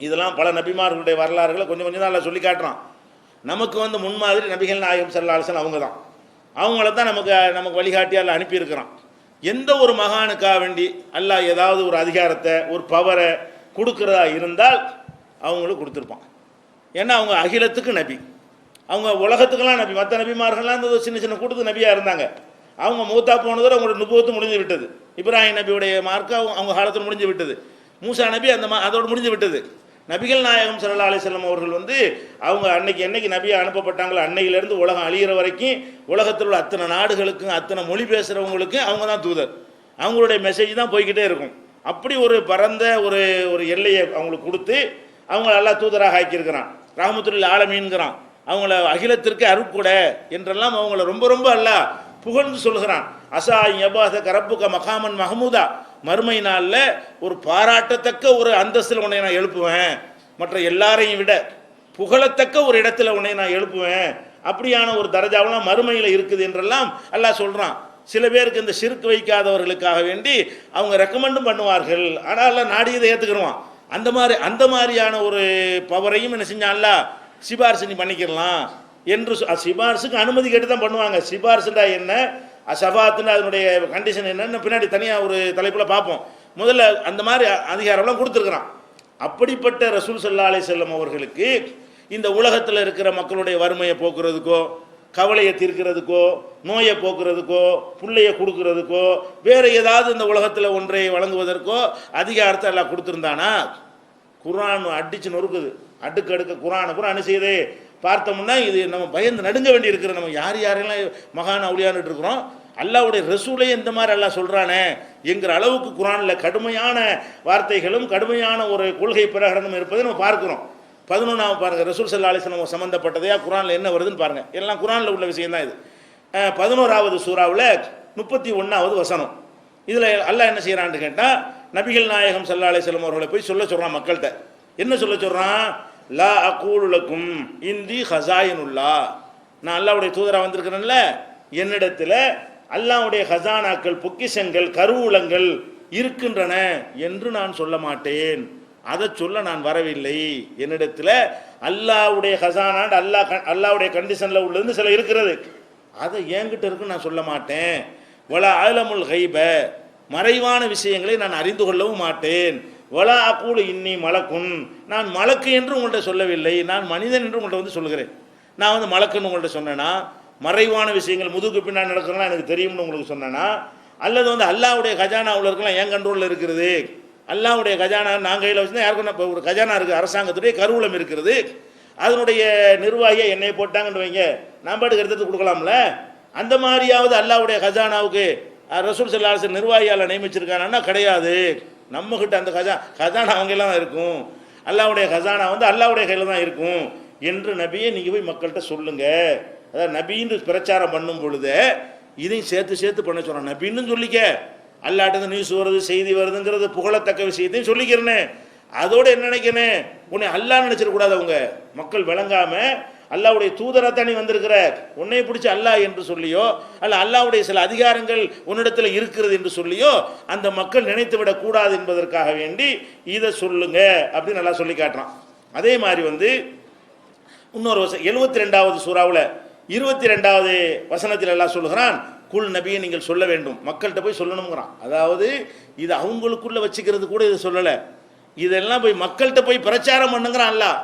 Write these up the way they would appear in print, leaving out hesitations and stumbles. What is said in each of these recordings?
இதெல்லாம் பல நபிமார்களுடைய வரலாறுகளை கொஞ்சம் கொஞ்சம் தான் சொல்லி காட்டுறான். நமக்கு முன்மாதிரி நபிகள் நாயகம் ஸல்லல்லாஹு அலைஹி வஸல்லம் அவங்க தான். அவங்கள தான் நமக்கு வழிகாட்டியால் அனுப்பியிருக்கிறான். எந்த ஒரு மகானுக்காக வேண்டி அல்லாஹ் ஏதாவது ஒரு அதிகாரத்தை ஒரு பவரை கொடுக்குறதா இருந்தால் அவங்களுக்கு கொடுத்துருப்பான். ஏன்னா அவங்க அகிலத்துக்கு நபி, அவங்க உலகத்துக்கெல்லாம் நபி. மற்ற நபிமார்கள்லாம் இந்த சின்ன சின்ன கூட்டத்து நபியாக இருந்தாங்க. அவங்க மூத்தா போனதோடு அவங்களோட நுபுவத்து முடிஞ்சு விட்டது. இப்ராஹிம் நபியுடைய மார்க்கம் அவங்க காலத்தில் முடிஞ்சு விட்டது. மூசா நபி அதோடு முடிஞ்சு விட்டது. நபிகள் நாயகம் ஸல்லல்லாஹு அலைஹி வஸல்லம் அவர்கள் அவங்க என்னைக்கு நபியை அனுப்பப்பட்டாங்களோ அன்னையிலேருந்து உலகம் அழிகிற வரைக்கும் உலகத்தில் உள்ள அத்தனை நாடுகளுக்கும் அத்தனை மொழி பேசுகிறவங்களுக்கும் அவங்க தான் தூதர். அவங்களுடைய மெசேஜ் தான் போய்கிட்டே இருக்கும். அப்படி ஒரு பரந்த ஒரு எல்லையை அவங்களுக்கு கொடுத்து அவங்கள அல்லாஹ் தூதராக ஆக்கியிருக்கிறான். ரஹ்மத்துல் ஆலமீன்கிறான். அவங்கள அகிலத்திற்கு அருட்கொடை என்றெல்லாம் அவங்கள ரொம்ப ரொம்ப அல்லாஹ் புகழ்ந்து சொல்கிறான். அசா யபாத கரப்புக மகாமன் மஹமூதா, மறுமை நாளில் ஒரு பாராட்டத்தக்க ஒரு அந்தஸ்தில் உன்னை நான் எழுப்புவேன், மற்ற எல்லாரையும் விட புகழத்தக்க ஒரு இடத்துல உன்னை நான் எழுப்புவேன், அப்படியான ஒரு தரஜாவெல்லாம் மறுமையில் இருக்குது என்றெல்லாம் அல்லாஹ் சொல்கிறான். சில பேருக்கு இந்த ஷிர்க் வைக்காதவர்களுக்காக வேண்டி அவங்க ரெக்கமெண்டும் பண்ணுவார்கள். ஆனால் அல்லாஹ் நாடியதை ஏற்றுக்கிடுவான். அந்த மாதிரியான ஒரு பவரையும் என்ன செஞ்சான் அல்லாஹ் சிபாரிசு நீ பண்ணிக்கிடலாம் என்று சிபாரிசுக்கு அனுமதி கேட்டு தான் பண்ணுவாங்க. சிபாரிசுண்டா என்ன, ஷஃபாத்துன்னு அதனுடைய கண்டிஷன் என்னன்னு பின்னாடி தனியாக ஒரு தலைப்பில் பார்ப்போம். முதல்ல அந்த மாதிரி அதிகாரம்லாம் கொடுத்துருக்குறான். அப்படிப்பட்ட ரசூல் ஸல்லல்லாஹு அலைஹி வஸல்லம் அவர்களுக்கு இந்த உலகத்தில் இருக்கிற மக்களுடைய வறுமையை போக்குறதுக்கோ, கவலையை தீர்க்கிறதுக்கோ, நோயை போக்குறதுக்கோ, பிள்ளையை கொடுக்கறதுக்கோ, வேறு ஏதாவது இந்த உலகத்தில் ஒன்றை வழங்குவதற்கோ அதிகாரத்தை எல்லாம் கொடுத்துருந்தானா? குர்ஆன் அடிச்சு நொறுக்குது. அடுக்க குர்ஆனை கூட அனுசெய்தே பார்த்தோம்னா இது நம்ம பயந்து நடுங்க வேண்டி இருக்கிற. நம்ம யாரெல்லாம் மகான் அவுலியான்னு இருக்கிறோம், அல்லாஹ்வுடைய ரசூலையே இந்த மாதிரி அல்லாஹ் சொல்கிறானே என்கிற அளவுக்கு குர்ஆனில் கடுமையான வார்த்தைகளும் கடுமையான ஒரு கொள்கை பிரகடனம் இருப்பதை நம்ம பார்க்கிறோம். 11ஆவது பாருங்கள், ரசூல் ஸல்லல்லாஹு அலைஹி வஸல்லம் சம்மந்தப்பட்டதையா குர்ஆனில் என்ன வருதுன்னு பாருங்கள். எல்லாம் குர்ஆனில் உள்ள விஷயம் தான் இது. 11ஆவது சூறாவில் 31ஆவது வசனம். இதில் அல்லாஹ் என்ன செய்கிறான்னு கேட்டால், நபிகள் நாயகம் ஸல்லல்லாஹு அலைஹி வஸல்லம் அவர்களை போய் சொல்ல சொல்கிறான் மக்கள்கிட்ட. என்ன சொல்ல சொல்கிறான்? லா அகூலு லக்கும் இந்தி ஹஸாயினுல்லா, நான் அல்லாஹ்வுடைய தூதராக வந்திருக்கிறேன்ல, என்னிடத்தில் அல்லாஹ்வுடைய ஹஸானாக்கள் பொக்கிஷங்கள் கருவூலங்கள் இருக்கின்றன என்று நான் சொல்ல மாட்டேன். அதை சொல்ல நான் வரவில்லை. என்னிடத்தில் அல்லாஹ்வுடைய ஹஸானான் அல்லாஹ்வுடைய கண்டிஷனில் உள்ளதுன்னு சில இருக்கிறது, அதை என்கிட்ட இருக்குன்னு நான் சொல்ல மாட்டேன். வலா ஆலமுல் கைப, மறைவான விஷயங்களை நான் அறிந்து கொள்ளவும் மாட்டேன். வலா அகூலு இன்னி மலக்குன், நான் மலக்கு என்று உங்கள்கிட்ட சொல்லவில்லை, நான் மனிதன் என்று உங்கள்கிட்ட சொல்லுகிறேன். நான் மலக்குன்னு உங்கள்கிட்ட சொன்னேன்னா, மறைவான விஷயங்கள் முதுகு பின்னாடி நடக்கிறலாம் எனக்கு தெரியும்னு உங்களுக்கு சொன்னேன்னா, அல்லது அல்லாஹ்வுடைய கஜானா உள்ளவர்கள்லாம் என் கண்ட்ரோலில் இருக்கிறது, அல்லாஹ்வுடைய கஜானா நான் கையில் வச்சுருந்தா யாருக்கும் இப்போ ஒரு கஜானா இருக்குது, அரசாங்கத்துடைய கருவூலம் இருக்கிறது, அதனுடைய நிர்வாகியை என்னை போட்டாங்கன்னு வைங்க, நான் பாட்டுக்கு எடுத்து கொடுக்கலாம்ல. அந்த மாதிரியாவது அல்லாஹ்வுடைய கஜானாவுக்கு ரசூல் ஸல்லல்லாஹு அலைஹி வஸல்லம் நிர்வாகியால் நியமிச்சிருக்கானா? கிடையாது. நம்மகிட்ட அந்த கஜானா அவங்கெல்லாம் இருக்கும். அல்லாஹ்வுடைய கஜானா அல்லாஹ்வுடைய கையில் தான் இருக்கும் என்று நபியை நீங்கள் போய் மக்கள்கிட்ட சொல்லுங்க. அதாவது நபின்னு பிரச்சாரம் பண்ணும் பொழுது இதையும் சேர்த்து பண்ண சொல்கிறான். நபின்னு சொல்லிக்க, அல்லாஹ்ட்ட நியூஸ் வருது செய்தி வருதுங்கிறது புகழத்தக்க விஷயத்தையும் சொல்லிக்கிறேன்னு. அதோடு என்ன நினைக்கிறேன், உன்னை அல்லாஹ் நினைச்சிடக்கூடாது. அவங்க மக்கள் விளங்காம அல்லாஹ்வுடைய தூதராக நீ வந்திருக்கிற, உன்னை பிடிச்சி அல்லாஹ் என்று சொல்லியோ அல்ல அல்லாஹ்வுடைய சில அதிகாரங்கள் உன்னிடத்தில் இருக்கிறது என்று சொல்லியோ அந்த மக்கள் நினைத்து விடக்கூடாது என்பதற்காக வேண்டி இதை சொல்லுங்க அப்படின்னு நல்லா சொல்லி காட்டுறான். அதே மாதிரி இன்னொரு 72ஆவது சூறாவில் 22ஆவது வசனத்தில் எல்லாம் சொல்லுகிறான், குல் நபியை நீங்கள் சொல்ல வேண்டும், மக்கள்கிட்ட போய் சொல்லணுங்கிறான். அதாவது இது அவங்களுக்குள்ள வச்சுக்கிறது கூட இதை சொல்லலை, இதெல்லாம் போய் மக்கள்கிட்ட போய் பிரச்சாரம் பண்ணுங்கிறான் அல்லாஹ்.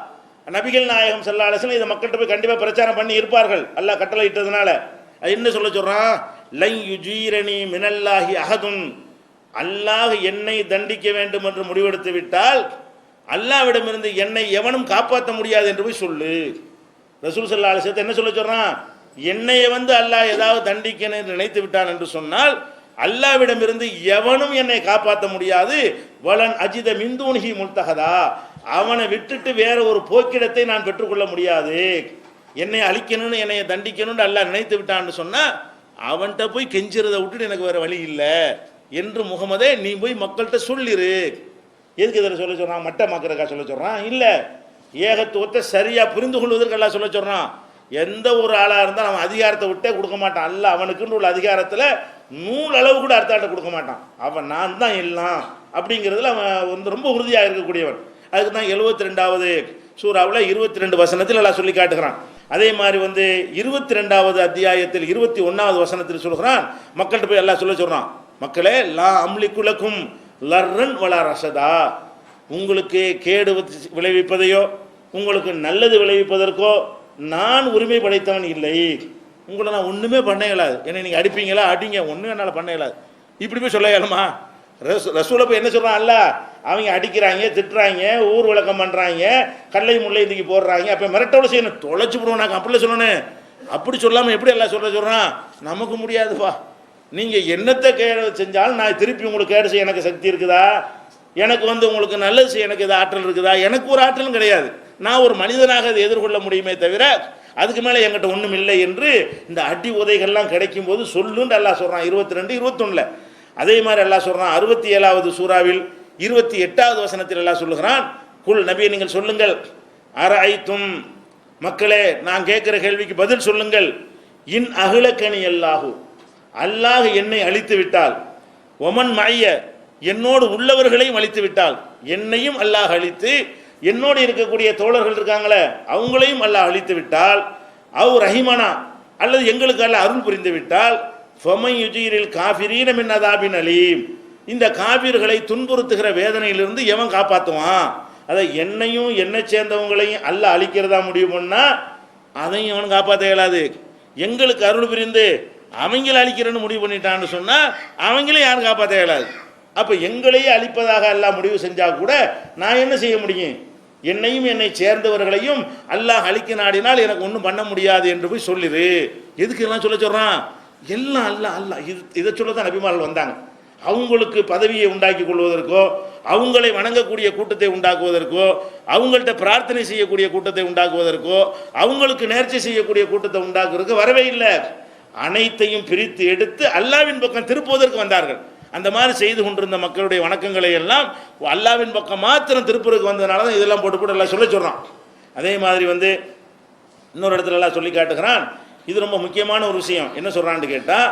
நபிகள் நாயகம் ஸல்லல்லாஹு அலைஹி வஸல்லம் இதை மக்கள்கிட்ட போய் கண்டிப்பாக பிரச்சாரம் பண்ணி இருப்பார்கள் அல்லாஹ் கட்டளை இட்டதுனால. அது என்ன சொல்ல சொல்கிறான்? லை யுஜீரணி மினல்லாஹி அஹதுன், அல்லாஹ் என்னை தண்டிக்க வேண்டும் என்று முடிவெடுத்து விட்டால் அல்லாஹ்விடமிருந்து என்னை எவனும் காப்பாற்ற முடியாது என்று போய் சொல்லு. ரசூல் ஸல்லல்லாஹு அலைஹி வஸல்லம் என்ன சொல்ல சொல்கிறான்? என்னைய அல்லாஹ் ஏதாவது தண்டிக்கணும்னு நினைத்து விட்டான் என்று சொன்னால் அல்லாஹ்விடமிருந்து எவனும் என்னை காப்பாற்ற முடியாது. வலன் அஜித மிந்தூனிஹி முல்தஹதா, அவனை விட்டுட்டு வேற ஒரு போக்கிடத்தை நான் பெற்றுக்கொள்ள முடியாது. என்னை அழிக்கணும்னு என்னை தண்டிக்கணும்னு அல்லாஹ் நினைத்து விட்டான்னு சொன்னால் அவன்கிட்ட போய் கெஞ்சிறதை விட்டுட்டு எனக்கு வேற வழி இல்லை என்று முகமதே நீ போய் மக்கள்கிட்ட சொல்லிரு. எதுக்கு இதில் சொல்ல சொல்கிறான்? மட்டமாக்கிறக்கா சொல்ல சொல்கிறான்? இல்லை, ஏகத்துவத்தை சரியாக புரிந்து கொள்வதற்கு எல்லாம் சொல்ல சொல்கிறான். எந்த ஒரு ஆளாக இருந்தால் அவன் அதிகாரத்தை விட்டே கொடுக்க மாட்டான். அல்ல அவனுக்குன்னு உள்ள அதிகாரத்தில் நூல் அளவு கூட அர்த்தாட்ட கொடுக்க மாட்டான். அவன் நான் தான் எல்லாம் அப்படிங்கிறதுல அவன் ரொம்ப உறுதியாக இருக்கக்கூடியவன். அதுக்கு தான் 72வது சூறாவில் 22 வசனத்தில் எல்லாம் சொல்லி காட்டுகிறான். அதே மாதிரி 22வது அத்தியாயத்தில் 21வது வசனத்தில் சொல்கிறான், மக்கள்கிட்ட போய் எல்லாம் சொல்கிறான், மக்களே லா அம்லிக்குலக்கும் லர்ரன் வலா ரஷதா, உங்களுக்கு கேடு விளைவிப்பதையோ உங்களுக்கு நல்லது விளைவிப்பதற்கோ நான் உரிமை படைத்தவன் இல்லை. உங்களை நான் ஒன்றுமே பண்ண இயலாது. என்னை நீங்கள் அடிப்பீங்களா அடிங்க, ஒன்றும் என்னால் பண்ண இயலாது. இப்படி போய் சொல்ல இயலுமா? ரசூலை போய் என்ன சொல்கிறான்? அல்ல அவங்க அடிக்கிறாங்க, திட்டுறாங்க, ஊர் விளக்கம் பண்ணுறாங்க, கல்லை முல்லை தூக்கி போடுறாங்க, அப்போ மிரட்டோட செய்யணும், தொலைச்சி போடுவோம். நாங்கள் அப்படிலாம் சொல்லணும். அப்படி சொல்லாமல் எப்படி எல்லாம் சொல்கிறான்? நமக்கு முடியாதுப்பா. நீங்கள் என்னத்தை கேடு செஞ்சாலும் நான் திருப்பி உங்களுக்கு கேடு செய்ய எனக்கு சக்தி இருக்குதா? எனக்கு உங்களுக்கு நல்லது செய்ய எனக்கு இது ஆற்றல் இருக்குதா? எனக்கு ஒரு ஆற்றலும் கிடையாது. நான் ஒரு மனிதனாக அதை எதிர்கொள்ள முடியுமே தவிர அதுக்கு மேலே என்கிட்ட ஒன்றும் இல்லை என்று இந்த அடி உதைகள்லாம் கிடைக்கும் போது சொல்லுன்னு அல்லாஹ் சொல்கிறான் 22, 21. அதே மாதிரி அல்லாஹ் சொல்கிறான் 67வது சூறாவில் 28வது வசனத்தில் அல்லாஹ் சொல்லுகிறான், குல் நபியை நீங்கள் சொல்லுங்கள், அரஐத்தும் மக்களே நான் கேட்குற கேள்விக்கு பதில் சொல்லுங்கள், இன் அகிலக்கணி அல்லாஹு, அல்லாஹ் என்னை அழித்து விட்டால், ஒமன் மய்ய என்னோடு உள்ளவர்களையும் அழித்து விட்டால், என்னையும் அல்லாஹ் அழித்து என்னோடு இருக்கக்கூடிய தோழர்கள் இருக்காங்களே அவங்களையும் அல்லாஹ் அழித்து விட்டால், அவ் ரஹிமனா அல்லது எங்களுக்கு அல்லாஹ் அருள் புரிந்து விட்டால், ஃபமை யுஜீரில் காஃபிரீன மின் அதாபின் அலீம், இந்த காபிர்களை துன்புறுத்துகிற வேதனையிலிருந்து எவன் காப்பாற்றுவான்? அதை என்னையும் என்னை சேர்ந்தவங்களையும் அல்லாஹ் அழிக்கிறதா முடிவு பண்ணால் அதையும் எவன் காப்பாற்ற இயலாது. எங்களுக்கு அருள் புரிந்து அவங்கள அழிக்கிறேன்னு முடிவு பண்ணிட்டான்னு சொன்னால் அவங்களையும் யாரும் காப்பாற்ற இயலாது. அப்போ எங்களையே அழிப்பதாக அல்லாஹ் முடிவு செஞ்சால் கூட நான் என்ன செய்ய முடியும்? என்னையும் என்னை சேர்ந்தவர்களையும் அல்லாஹ் அழிக்க நாடினால் எனக்கு ஒன்றும் பண்ண முடியாது என்று போய் சொல்லிடு. எதுக்கு எல்லாம் சொல்கிறான்? எல்லாம் அல்லாஹ் இதை சொல்ல தான் நபிமார்கள் வந்தாங்க. அவங்களுக்கு பதவியை உண்டாக்கி கொள்வதற்கோ, அவங்களை வணங்கக்கூடிய கூட்டத்தை உண்டாக்குவதற்கோ, அவங்கள்ட்ட பிரார்த்தனை செய்யக்கூடிய கூட்டத்தை உண்டாக்குவதற்கோ, அவங்களுக்கு நேர்ச்சி செய்யக்கூடிய கூட்டத்தை உண்டாக்குவதற்கு வரவே இல்லை. அனைத்தையும் பிரித்து எடுத்து அல்லாஹ்வின் பக்கம் திருப்புவதற்கு வந்தார்கள். அந்த மாதிரி செய்து கொண்டிருந்த மக்களுடைய வணக்கங்களை எல்லாம் அல்லாஹ்வின் பக்கம் மாத்திரம் திருப்புறதுக்கு வந்ததுனால தான் இதெல்லாம் போட்டு எல்லாம் சொல்கிறான். அதே மாதிரி இன்னொரு இடத்துல எல்லாம் சொல்லி காட்டுகிறான். இது ரொம்ப முக்கியமான ஒரு விஷயம். என்ன சொல்கிறான்னு கேட்டால்,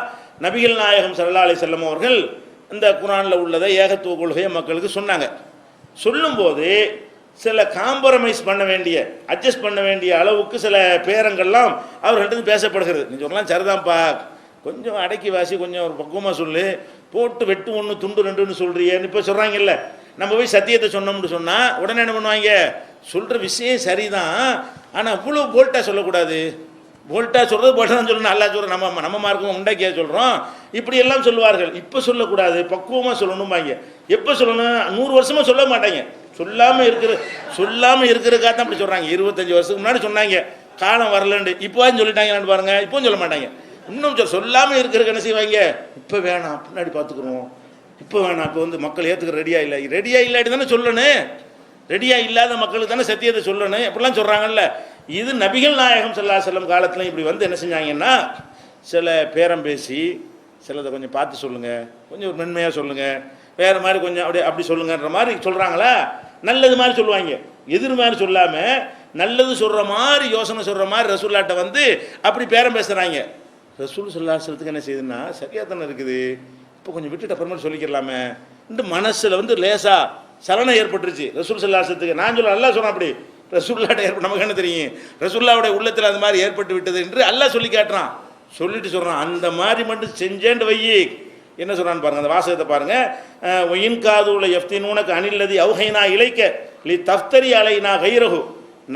நபிகள் நாயகம் ஸல்லல்லாஹு அலைஹி வஸல்லம் அவர்கள் இந்த குர்ஆனில் உள்ளதை ஏகத்துவ கொள்கையை மக்களுக்கு சொன்னாங்க. சொல்லும்போது சில காம்ப்ரமைஸ் பண்ண வேண்டிய, அட்ஜஸ்ட் பண்ண வேண்டிய அளவுக்கு சில பேரங்கள்லாம் அவர்கள்ட்ட பேசப்படுகிறது. நீ சொல்லலாம் சரிதான்ப்பா, கொஞ்சம் அடக்கி வாசி, கொஞ்சம் ஒரு பக்குவமாக சொல்லு, போட்டு வெட்டு 1 துண்டு 2ன்னு சொல்கிறியன்னு இப்போ சொல்கிறாங்கல்ல. நம்ம போய் சத்தியத்தை சொன்னோம்னு சொன்னால் உடனே என்ன பண்ணுவாங்க? சொல்கிற விஷயம் சரிதான், ஆனால் இவ்வளோ போல்ட்டாக சொல்லக்கூடாது. போல்ட்டாக சொல்கிறது போல்ட்டாக தான் சொல்லணும். நல்லா சொல்கிறோம், நம்ம மார்க்கம் உண்டாக்கியா சொல்கிறோம், இப்படி எல்லாம் சொல்லுவார்கள். இப்போ சொல்லக்கூடாது, பக்குவமாக சொல்லணும்பாங்க. எப்போ சொல்லணும்? 100 வருஷமாக சொல்ல மாட்டாங்க. சொல்லாமல் இருக்கிறதுக்காக தான் அப்படி சொல்கிறாங்க. 25 வருஷத்துக்கு முன்னாடி சொன்னாங்க, காலம் வரலன்னு. இப்போவாச்சும் சொல்லிட்டாங்கன்னு பாருங்கள். இப்போவும் சொல்ல மாட்டாங்க. இன்னும் சொல்லாமல் இருக்கிறதுக்கு என்ன செய்வாங்க? இப்போ வேணாம், பின்னாடி பார்த்துக்குறோம், இப்போ வேணாம், இப்போ மக்கள் ஏற்றுக்க ரெடியாக இல்லாட்டி தானே சொல்லணும். ரெடியாக இல்லாத மக்களுக்கு தானே சத்தியத்தை சொல்லணும். எப்படிலாம் சொல்கிறாங்கல்ல. இது நபிகள் நாயகம் ஸல்லல்லாஹு அலைஹி வஸல்லம் காலத்தில் இப்படி என்ன செஞ்சாங்கன்னா, சில பேரம் பேசி சிலதை கொஞ்சம் பார்த்து சொல்லுங்கள், கொஞ்சம் ஒரு மென்மையாக சொல்லுங்கள், வேறு மாதிரி கொஞ்சம் அப்படி சொல்லுங்கன்ற மாதிரி சொல்கிறாங்களா. நல்லது மாதிரி சொல்லுவாங்க, எதிர் மாதிரி சொல்லாமல் நல்லது சொல்கிற மாதிரி, யோசனை சொல்கிற மாதிரி ரசூல்லாட்ட அப்படி பேரம் பேசுகிறாங்க. ரசூல் ஸல்லல்லாஹு அலைஹி வஸல்லத்துக்கு என்ன செய்யுதுன்னா, சரியாக தானே இருக்குது, இப்போ கொஞ்சம் விட்டுட்டு அப்புறமேட்டு சொல்லிக்கலாமே இந்த மனசில் லேசாக சலனம் ஏற்பட்டுருச்சு ரசூல் ஸல்லல்லாஹு அலைஹி வஸல்லத்துக்கு. நான் சொல்ல அல்லாஹ் சொன்னேன், அப்படி ரசூல்லாட்ட நமக்கு என்ன தெரியும், ரசூல்லாவுடைய உள்ளத்தில் அது மாதிரி ஏற்பட்டு விட்டது என்று அல்லாஹ் சொல்லி காட்டுறான். சொல்லிட்டு சொல்கிறான், அந்த மாதிரி மட்டும் செஞ்சேன்னு வையி. என்ன சொல்கிறான்னு பாருங்கள், அந்த வாசகத்தை பாருங்கள். ஒயின் காதுல எஃப்தினூனக்கு அனில்லதி அவுஹைனா இலைக்க லி தஃப்தரி அலைனா கைரஹு,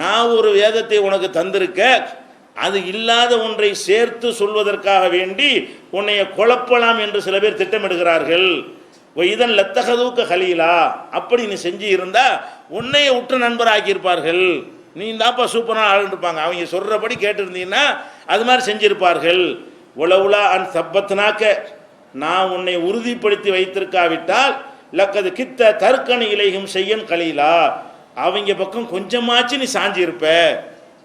நான் ஒரு வேதத்தை உனக்கு தந்திருக்க, அது இல்லாத ஒன்றை சேர்த்து சொல்வதற்காக வேண்டி உன்னைய குழப்பலாம் என்று சில பேர் திட்டமிடுகிறார்கள். இதன் லத்தகதூக்க ஹலீலா, அப்படி நீ செஞ்சு இருந்தா உன்னைய உற்ற நண்பராக்கி இருப்பார்கள். நீ தாப்பா சூப்பரான ஆள் இருப்பாங்க, அவங்க சொல்றபடி கேட்டிருந்தீங்கன்னா அது மாதிரி செஞ்சிருப்பார்கள். உலவுலா அன் சப்பத்னாக்க, நான் உன்னை உறுதிப்படுத்தி வைத்திருக்காவிட்டால் லக்கது கித்த தற்கணி இலையும் செய்யன் கலீலா, அவங்க பக்கம் கொஞ்சமாச்சு நீ சாஞ்சி இருப்ப.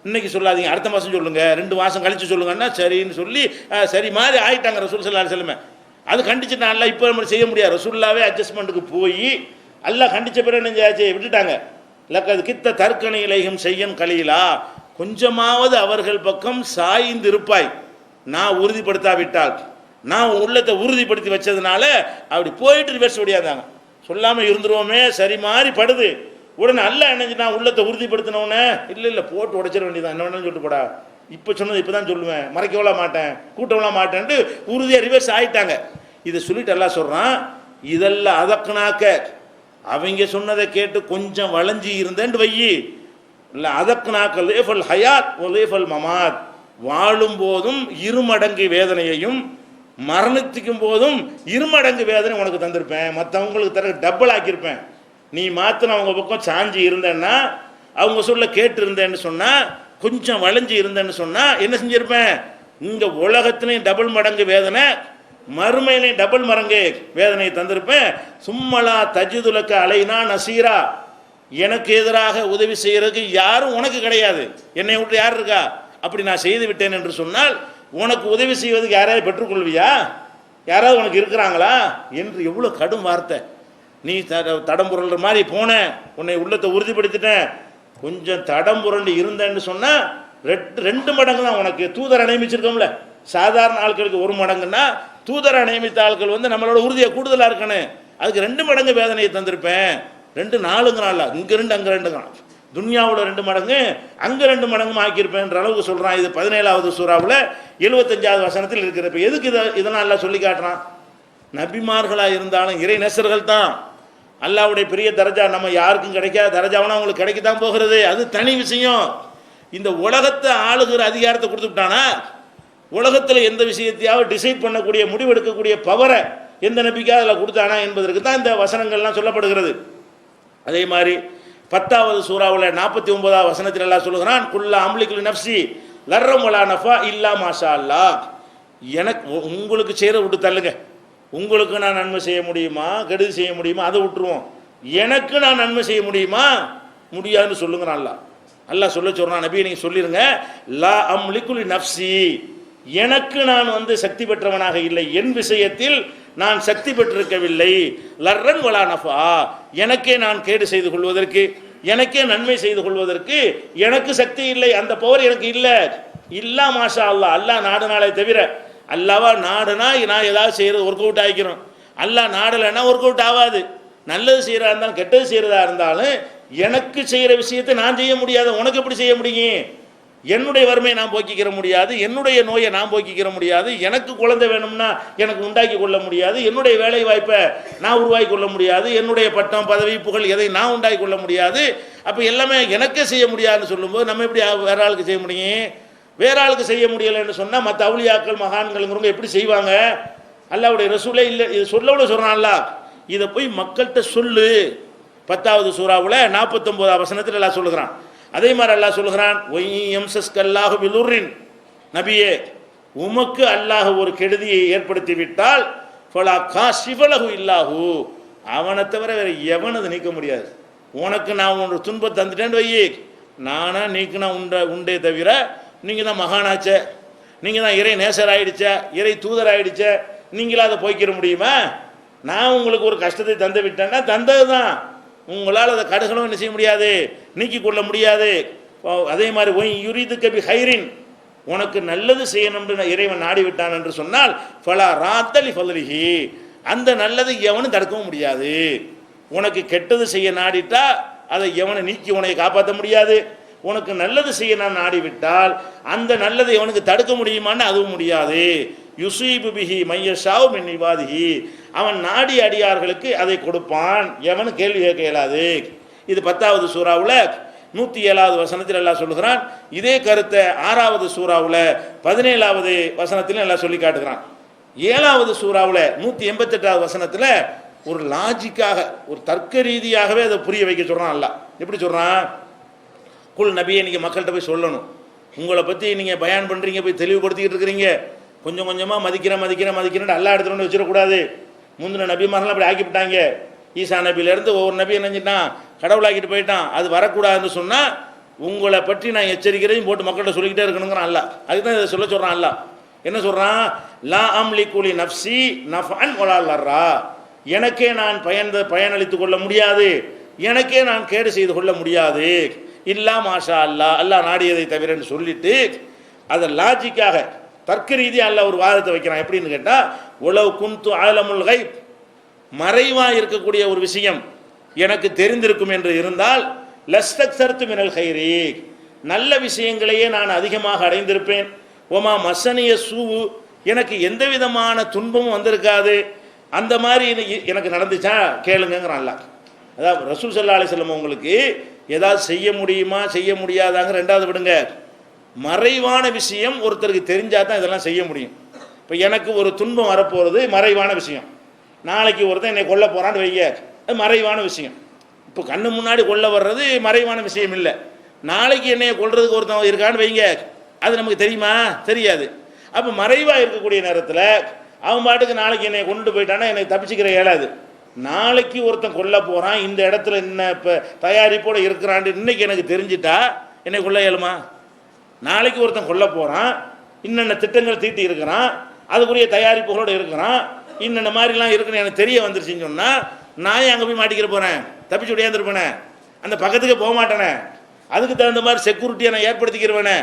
இன்னைக்கு சொல்லாதீங்க, அடுத்த மாதம் சொல்லுங்க, 2 மாதம் கழிச்சு சொல்லுங்கன்னா சரின்னு சொல்லி சரி மாதிரி ஆயிட்டாங்க ரசூல் ஸல்லல்லாஹு அலைஹி வஸல்லம். அது கண்டிச்சுட்டு அல்ல, இப்போ நம்ம செய்ய முடியாது. ரசூல்லாவே அட்ஜஸ்ட்மெண்ட்டுக்கு போய் அல்லாஹ் கண்டிச்ச பிறகு நெஞ்சாச்சு விட்டுட்டாங்க. லக்கது கித்த தற்கணி இலையும் செய்யன் கலீலா, கொஞ்சமாவது அவர்கள் பக்கம் சாய்ந்து இருப்பாய், நான் உறுதிப்படுத்தாவிட்டால். நான் உள்ளத்தை உறுதிப்படுத்தி வச்சதுனால அப்படி போயிட்டு ரிவர்ஸ் ஓடியாந்தாங்க. சொல்லாமல் இருந்துருவோமே, சரி மாதிரி படுது, உடனே அல்ல என்ன உள்ளத்தை உறுதிப்படுத்தினவுடனே இல்லை இல்லை போட்டு உடைச்சிட வேண்டியதான், என்ன வேணும்னு சொல்லிட்டு போடா, இப்போ சொன்னது இப்போ தான் சொல்லுவேன், மறைக்கவள மாட்டேன், கூட்டவள மாட்டேன்ட்டு உறுதியாக ரிவர்ஸ் ஆகிட்டாங்க. இதை சொல்லிட்டு எல்லாம் சொல்கிறான், இதெல்லாம் அதக்குனாக்க அவங்க சொன்னதை கேட்டு கொஞ்சம் வளைஞ்சி இருந்தேன் வையி, இல்லை அதக்குனாக்க லேஃபல் ஹயாத் லேஃபல் மமாத், வாழும் போதும் இருமடங்கு வேதனையையும் மரணிக்கும் போதும் இருமடங்கு வேதனை உனக்கு தந்திருப்பேன், மற்றவங்களுக்கு தர டபுள் ஆக்கியிருப்பேன். நீ மாத்தின அவங்க பக்கம் சாஞ்சி இருந்தேன்னா, அவங்க சொல்ல கேட்டு இருந்தேன்னு சொன்னால், கொஞ்சம் வளைஞ்சி இருந்தேன்னு சொன்னால் என்ன செஞ்சிருப்பேன், இங்கே உலகத்திலையும் டபுள் மடங்கு வேதனை, மறுமையிலையும் டபுள் மடங்கு வேதனையை தந்திருப்பேன். சும்மலா தஜிதுலக்க அலைனா நசீரா, எனக்கு எதிராக உதவி செய்கிறதுக்கு யாரும் உனக்கு கிடையாது, என்னை விட்டு யார் இருக்கா, அப்படி நான் செய்து விட்டேன் என்று சொன்னால் உனக்கு உதவி செய்வதுக்கு யாராவது பெற்றுக்கொள்வியா, யாராவது உனக்கு இருக்கிறாங்களா என்று எவ்வளோ கடும் வார்த்தை. நீ தடம் புரள்ற மாதிரி போன, உன்னை உள்ளத்தை உறுதிப்படுத்திட்டேன், கொஞ்சம் தடம் புரண்டு இருந்தேன்னு சொன்னால் ரெண்டு மடங்கு தான் உனக்கு. தூதரை நியமிச்சிருக்கோம்ல, சாதாரண ஆட்களுக்கு ஒரு மடங்குன்னா தூதரை நியமித்த ஆட்கள் வந்து நம்மளோட உறுதியை கூடுதலாக இருக்கணும், அதுக்கு 2 மடங்கு வேதனையை தந்திருப்பேன். 2 4 இங்கே 2 அங்கே 2 துன்யாவில் 2 மடங்கு அங்கே 2 மடங்கும் ஆக்கியிருப்பேன்ற அளவுக்கு சொல்கிறான். இது 17வது சூறாவில் 75வது வசனத்தில் இருக்கிற. இப்போ எதுக்கு இதெல்லாம் எல்லாம் சொல்லி காட்டுறான், நபிமார்களாக இருந்தாலும் இறை நேசர்கள் தான். அல்லாவுடைய பெரிய தரஜா நம்ம யாருக்கும் கிடைக்காத தரஜாவனா அவங்களுக்கு கிடைக்கத்தான் போகிறது, அது தனி விஷயம். இந்த உலகத்தை ஆளுகிற அதிகாரத்தை கொடுத்துட்டானா, உலகத்தில் எந்த விஷயத்தையாவது டிசைட் பண்ணக்கூடிய முடிவெடுக்கக்கூடிய பவரை எந்த நபிக்காக அதில் கொடுத்தானா என்பதற்கு தான் இந்த வசனங்கள்லாம் சொல்லப்படுகிறது. அதே மாதிரி 10வது சூறாவில் 49வது வசனத்தில் எல்லாம் சொல்லுகிறான், குல்லா அம்லிகுல் நஃப்சி லர்ரம் வலா நஃபா இல்லா மாஷா அல்லா, எனக்கு உங்களுக்கு செய்கிற விட்டு தள்ளுங்க, உங்களுக்கு நான் நன்மை செய்ய முடியுமா கெடுதி செய்ய முடியுமா அதை விட்டுருவோம், எனக்கு நான் நன்மை செய்ய முடியுமா முடியாதுன்னு சொல்லுங்கிறான் அல்லாஹ். அல்லாஹ் சொல்கிறான், நபியை நீங்கள் சொல்லிடுங்க, லா அம்லிகுல் நஃப்சி, எனக்கு நான் வந்து சக்தி பெற்றவனாக இல்லை, என் விஷயத்தில் நான் சக்தி பெற்றிருக்கவில்லை, லர்ரன் வலா நஃபா, எனக்கே நான் கேடு செய்து கொள்வதற்கு, எனக்கே நன்மை செய்து கொள்வதற்கு எனக்கு சக்தி இல்லை, அந்த பவர் எனக்கு இல்லை. இல்லா மாஷா அல்லாஹ், அல்லாஹ் நாடுனாலே தவிர. அல்லாவா நாடுனா நான் ஏதாவது செய்கிறது ஒர்க் அவுட் ஆகிக்கிறோம், அல்லாஹ் நாடலைன்னா ஒர்க் அவுட் ஆகாது. நல்லது செய்கிறதா இருந்தாலும் கெட்டது செய்கிறதா இருந்தாலும் எனக்கு செய்கிற விஷயத்தை நான் செய்ய முடியாது, உனக்கு எப்படி செய்ய முடியும்? என்னுடைய வறுமையை நான் போக்கிக்கிற முடியாது, என்னுடைய நோயை நான் போக்கிக்கிற முடியாது, எனக்கு குழந்தை வேணும்னா எனக்கு உண்டாக்கி கொள்ள முடியாது, என்னுடைய வேலை வாய்ப்பை நான் உருவாக்கி கொள்ள முடியாது, என்னுடைய பட்டம் பதவி புகழ் எதை நான் உண்டாக்கி கொள்ள முடியாது. அப்போ எல்லாமே எனக்கே செய்ய முடியாதுன்னு சொல்லும்போது நம்ம எப்படி வேற ஆளுக்கு செய்ய முடியும்? வேற ஆளுக்கு செய்ய முடியலைன்னு சொன்னால் மற்ற அவுலியாக்கள் மகான்களுங்கிறவங்க எப்படி செய்வாங்க? அல்லாஹ்வுடைய ரசூலே இல்லை, இது சொல்லவிட சொல்கிறான்ல, இதை போய் மக்கள்கிட்ட சொல்லு. 10வது சூறாவில் 49வது வசனத்தில் எல்லாம் சொல்லுகிறான். அதே மாதிரி அல்லாஹ் சொல்லுகிறான், ஒய்யம்சஸ்கல்லாஹு பிலுர்ரின், நபியே உமக்கு அல்லாஹ் ஒரு கெடுதியை ஏற்படுத்தி விட்டால் ஃபலா காஷிஃபலஹு இல்லாஹு, அவனை தவிர வேறு எவனது நீக்க முடியாது. உனக்கு நான் ஒன்று துன்பத்தை தந்துட்டேன்னு வையே, நானா நீக்கினா உண்டே தவிர நீங்கள் தான் மகானாச்ச, நீங்கள் தான் இறை நேசர் ஆகிடுச்ச, இறை தூதர் ஆகிடுச்ச, நீங்களாக அதை போய்க்கிற முடியுமா? நான் உங்களுக்கு ஒரு கஷ்டத்தை தந்து விட்டேன்னா தந்தது தான், உங்களால் அதை கடுகளும் என்ன செய்ய முடியாது, நீக்கி கொள்ள முடியாது. அதே மாதிரி ஒய் யுரிது கபி ஹைரின், உனக்கு நல்லது செய்யணும்னு இறைவன் நாடி விட்டான் என்று சொன்னால் ஃபலா ராத்தலி ஃபலரிஹி, அந்த நல்லதை எவனும் தடுக்கவும் முடியாது. உனக்கு கெட்டது செய்ய நாடிட்டா அதை எவனை நீக்கி உனக்கு காப்பாற்ற முடியாது. உனக்கு நல்லது செய்ய நான் நாடிவிட்டால் அந்த நல்லதை எவனுக்கு தடுக்க முடியுமான்னு அதுவும் முடியாது. யுசீபு பிஹி மையஷாவு மின் இபாதிஹி, அவன் நாடி அடியார்களுக்கு அதை கொடுப்பான், எவனு கேள்வி கேட்க இயலாது. இது 10வது சூறாவில் 107வது வசனத்தில் எல்லாம் சொல்லுகிறான். இதே கருத்தை 6வது சூறாவில் 17வது வசனத்தில் எல்லாம் சொல்லி காட்டுகிறான். 7வது சூறாவில் 188வது வசனத்தில் ஒரு லாஜிக்காக ஒரு தர்க்க ரீதியாகவே அதை புரிய வைக்க சொல்கிறான். அல்லாஹ் எப்படி சொல்கிறான், குல் நபியை நீங்கள் மக்கள்கிட்ட போய் சொல்லணும், உங்களை பற்றி நீங்கள் பயான் பண்ணுறீங்க, போய் தெளிவுபடுத்திக்கிட்டு இருக்கிறீங்க, கொஞ்சம் கொஞ்சமாக மதிக்கிறேன் அல்லா எடுத்துகிட்டு வச்சிடக்கூடாது. முந்தின நபிமாரெலாம் அப்படி ஆக்கிவிட்டாங்க, ஈசா நபியிலேருந்து ஒவ்வொரு நபி நினைஞ்சிட்டான் கடவுளாக்கிட்டு போயிட்டான், அது வரக்கூடாதுன்னு சொன்னால் உங்களை பற்றி நான் எச்சரிக்கையும் போட்டு மக்கள்கிட்ட சொல்லிக்கிட்டே இருக்கணுங்கிறான் அல்லாஹ். அதுக்கு தான் இதை சொல்ல சொல்கிறான் அல்லாஹ். என்ன சொல்கிறான், லா அம்லிகுலி நஃப்சி நஃபன் வலா லர்ரா, எனக்கே நான் பயனளித்து கொள்ள முடியாது, எனக்கே நான் கேடு செய்து கொள்ள முடியாது, இல்லா மாஷா அல்லாஹ், அல்லாஹ் நாடியதை தவிரன்னு சொல்லிட்டு அதை லாஜிக்காக தர்க்க ரீதியாக அல்லாஹ் ஒரு வாதத்தை வைக்கிறான். எப்படின்னு கேட்டால், உலவ் குந்து ஆலமுல் கைப், மறைவாக இருக்கக்கூடிய ஒரு விஷயம், எனக்கு தெரிந்திருக்கும் என்று இருந்தால் லஸ்தக்சர்த்து மினல் கைரி, நல்ல விஷயங்களையே நான் அதிகமாக அடைந்திருப்பேன். ஒமா மசனிய சூவு, எனக்கு எந்த விதமான துன்பமும் வந்திருக்காது. அந்த மாதிரி எனக்கு நடந்துச்சா கேளுங்கிறான் அல்லாஹ். அதாவது ரசூல் ஸல்லல்லாஹு அலைஹி வஸல்லம் உங்களுக்கு ஏதாவது செய்ய முடியுமா செய்ய முடியாதாங்க ரெண்டாவது விடுங்க. மறைவான விஷயம் ஒருத்தருக்கு தெரிஞ்சால் தான் இதெல்லாம் செய்ய முடியும். இப்போ எனக்கு ஒரு துன்பம் வரப்போகிறது மறைவான விஷயம். நாளைக்கு ஒருத்தன் என்னை கொல்ல போகிறான்னு வைய, அது மறைவான விஷயம். இப்போ கண்ணு முன்னாடி கொல்ல வர்றது மறைவான விஷயம் இல்லை. நாளைக்கு என்னைய கொல்றதுக்கு ஒருத்தன் இருக்கான்னு வைங்க, அது நமக்கு தெரியுமா தெரியாது. அப்போ மறைவாக இருக்கக்கூடிய நேரத்தில் அவன் பாட்டுக்கு நாளைக்கு என்னை கொண்டு போயிட்டான்னா எனக்கு தப்பிச்சுக்கிற இயலாது. நாளைக்கு ஒருத்தன் கொல்ல போகிறான், இந்த இடத்துல என்ன இப்போ தயாரிப்போடு இருக்கிறான்னு இன்னைக்கு எனக்கு தெரிஞ்சிட்டா என்னை கொல்ல இயலுமா? நாளைக்கு ஒருத்தன் கொல்ல போகிறான், இன்னென்ன திட்டங்கள் தீட்டி இருக்கிறான், அதுக்குரிய தயாரிப்புகளோடு இருக்கிறான், இன்னென்ன மாதிரிலாம் இருக்குன்னு எனக்கு தெரிய வந்துருச்சுன்னு சொன்னால் நான் அங்கே போய் மாட்டிக்கிற போகிறேன், தப்பிச்சு விடையாந்துருப்பேனே, அந்த பக்கத்துக்கே போக மாட்டேனே, அதுக்கு தகுந்த மாதிரி செக்யூரிட்டியை நான் ஏற்படுத்திக்கிறவேனே.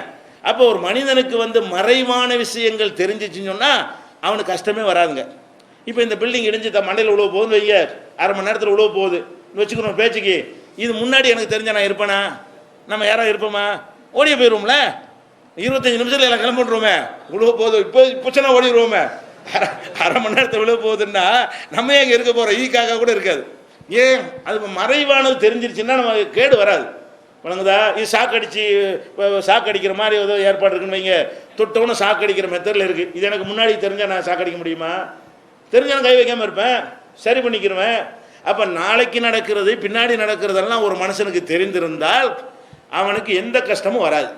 அப்போ ஒரு மனிதனுக்கு மறைவான விஷயங்கள் தெரிஞ்சிச்சுன்னு சொன்னால் அவனுக்கு கஷ்டமே வராதுங்க. இப்போ இந்த பில்டிங் இடிஞ்சு மண்டையில் உழவு போகுதுன்னு வைங்க, அரை மணி நேரத்தில் உழவு போகுது வச்சுக்கணும் பேச்சுக்கு. இது முன்னாடி எனக்கு தெரிஞ்ச நான் இருப்பேனா? நம்ம யாராவது இருப்போமா? ஓடிய போயிடுவோம்ல. 25 நிமிஷத்தில் எல்லாம் கிளம்பிடுவோமே, உழவு போகுது இப்போ சொன்னால் ஓடிடுவோமே. அரை மணி நேரத்தில் உழவு போகுதுன்னா நம்ம எங்கே இருக்க போகிறோம்? ஈக்காக கூட இருக்காது. ஏன்? அது மறைவானது தெரிஞ்சிருச்சுன்னா நம்ம கேடு வராது. வணங்குதா? இது சாக்கடிச்சு சாக்கடிக்கிற மாதிரி ஏதோ ஏற்பாடு இருக்குன்னு வைங்க, தொட்டோன்னு சாக்கடிக்கிற மெத்தடில் இருக்குது. இது எனக்கு முன்னாடி தெரிஞ்சால் நான் சாக்கடிக்க முடியுமா? தெரிஞ்சாலும் கை வைக்காமல் இருப்பேன், சரி பண்ணிக்கிருவேன். அப்போ நாளைக்கு நடக்கிறது பின்னாடி நடக்கிறதெல்லாம் ஒரு மனுஷனுக்கு தெரிந்திருந்தால் அவனுக்கு எந்த கஷ்டமும் வராது.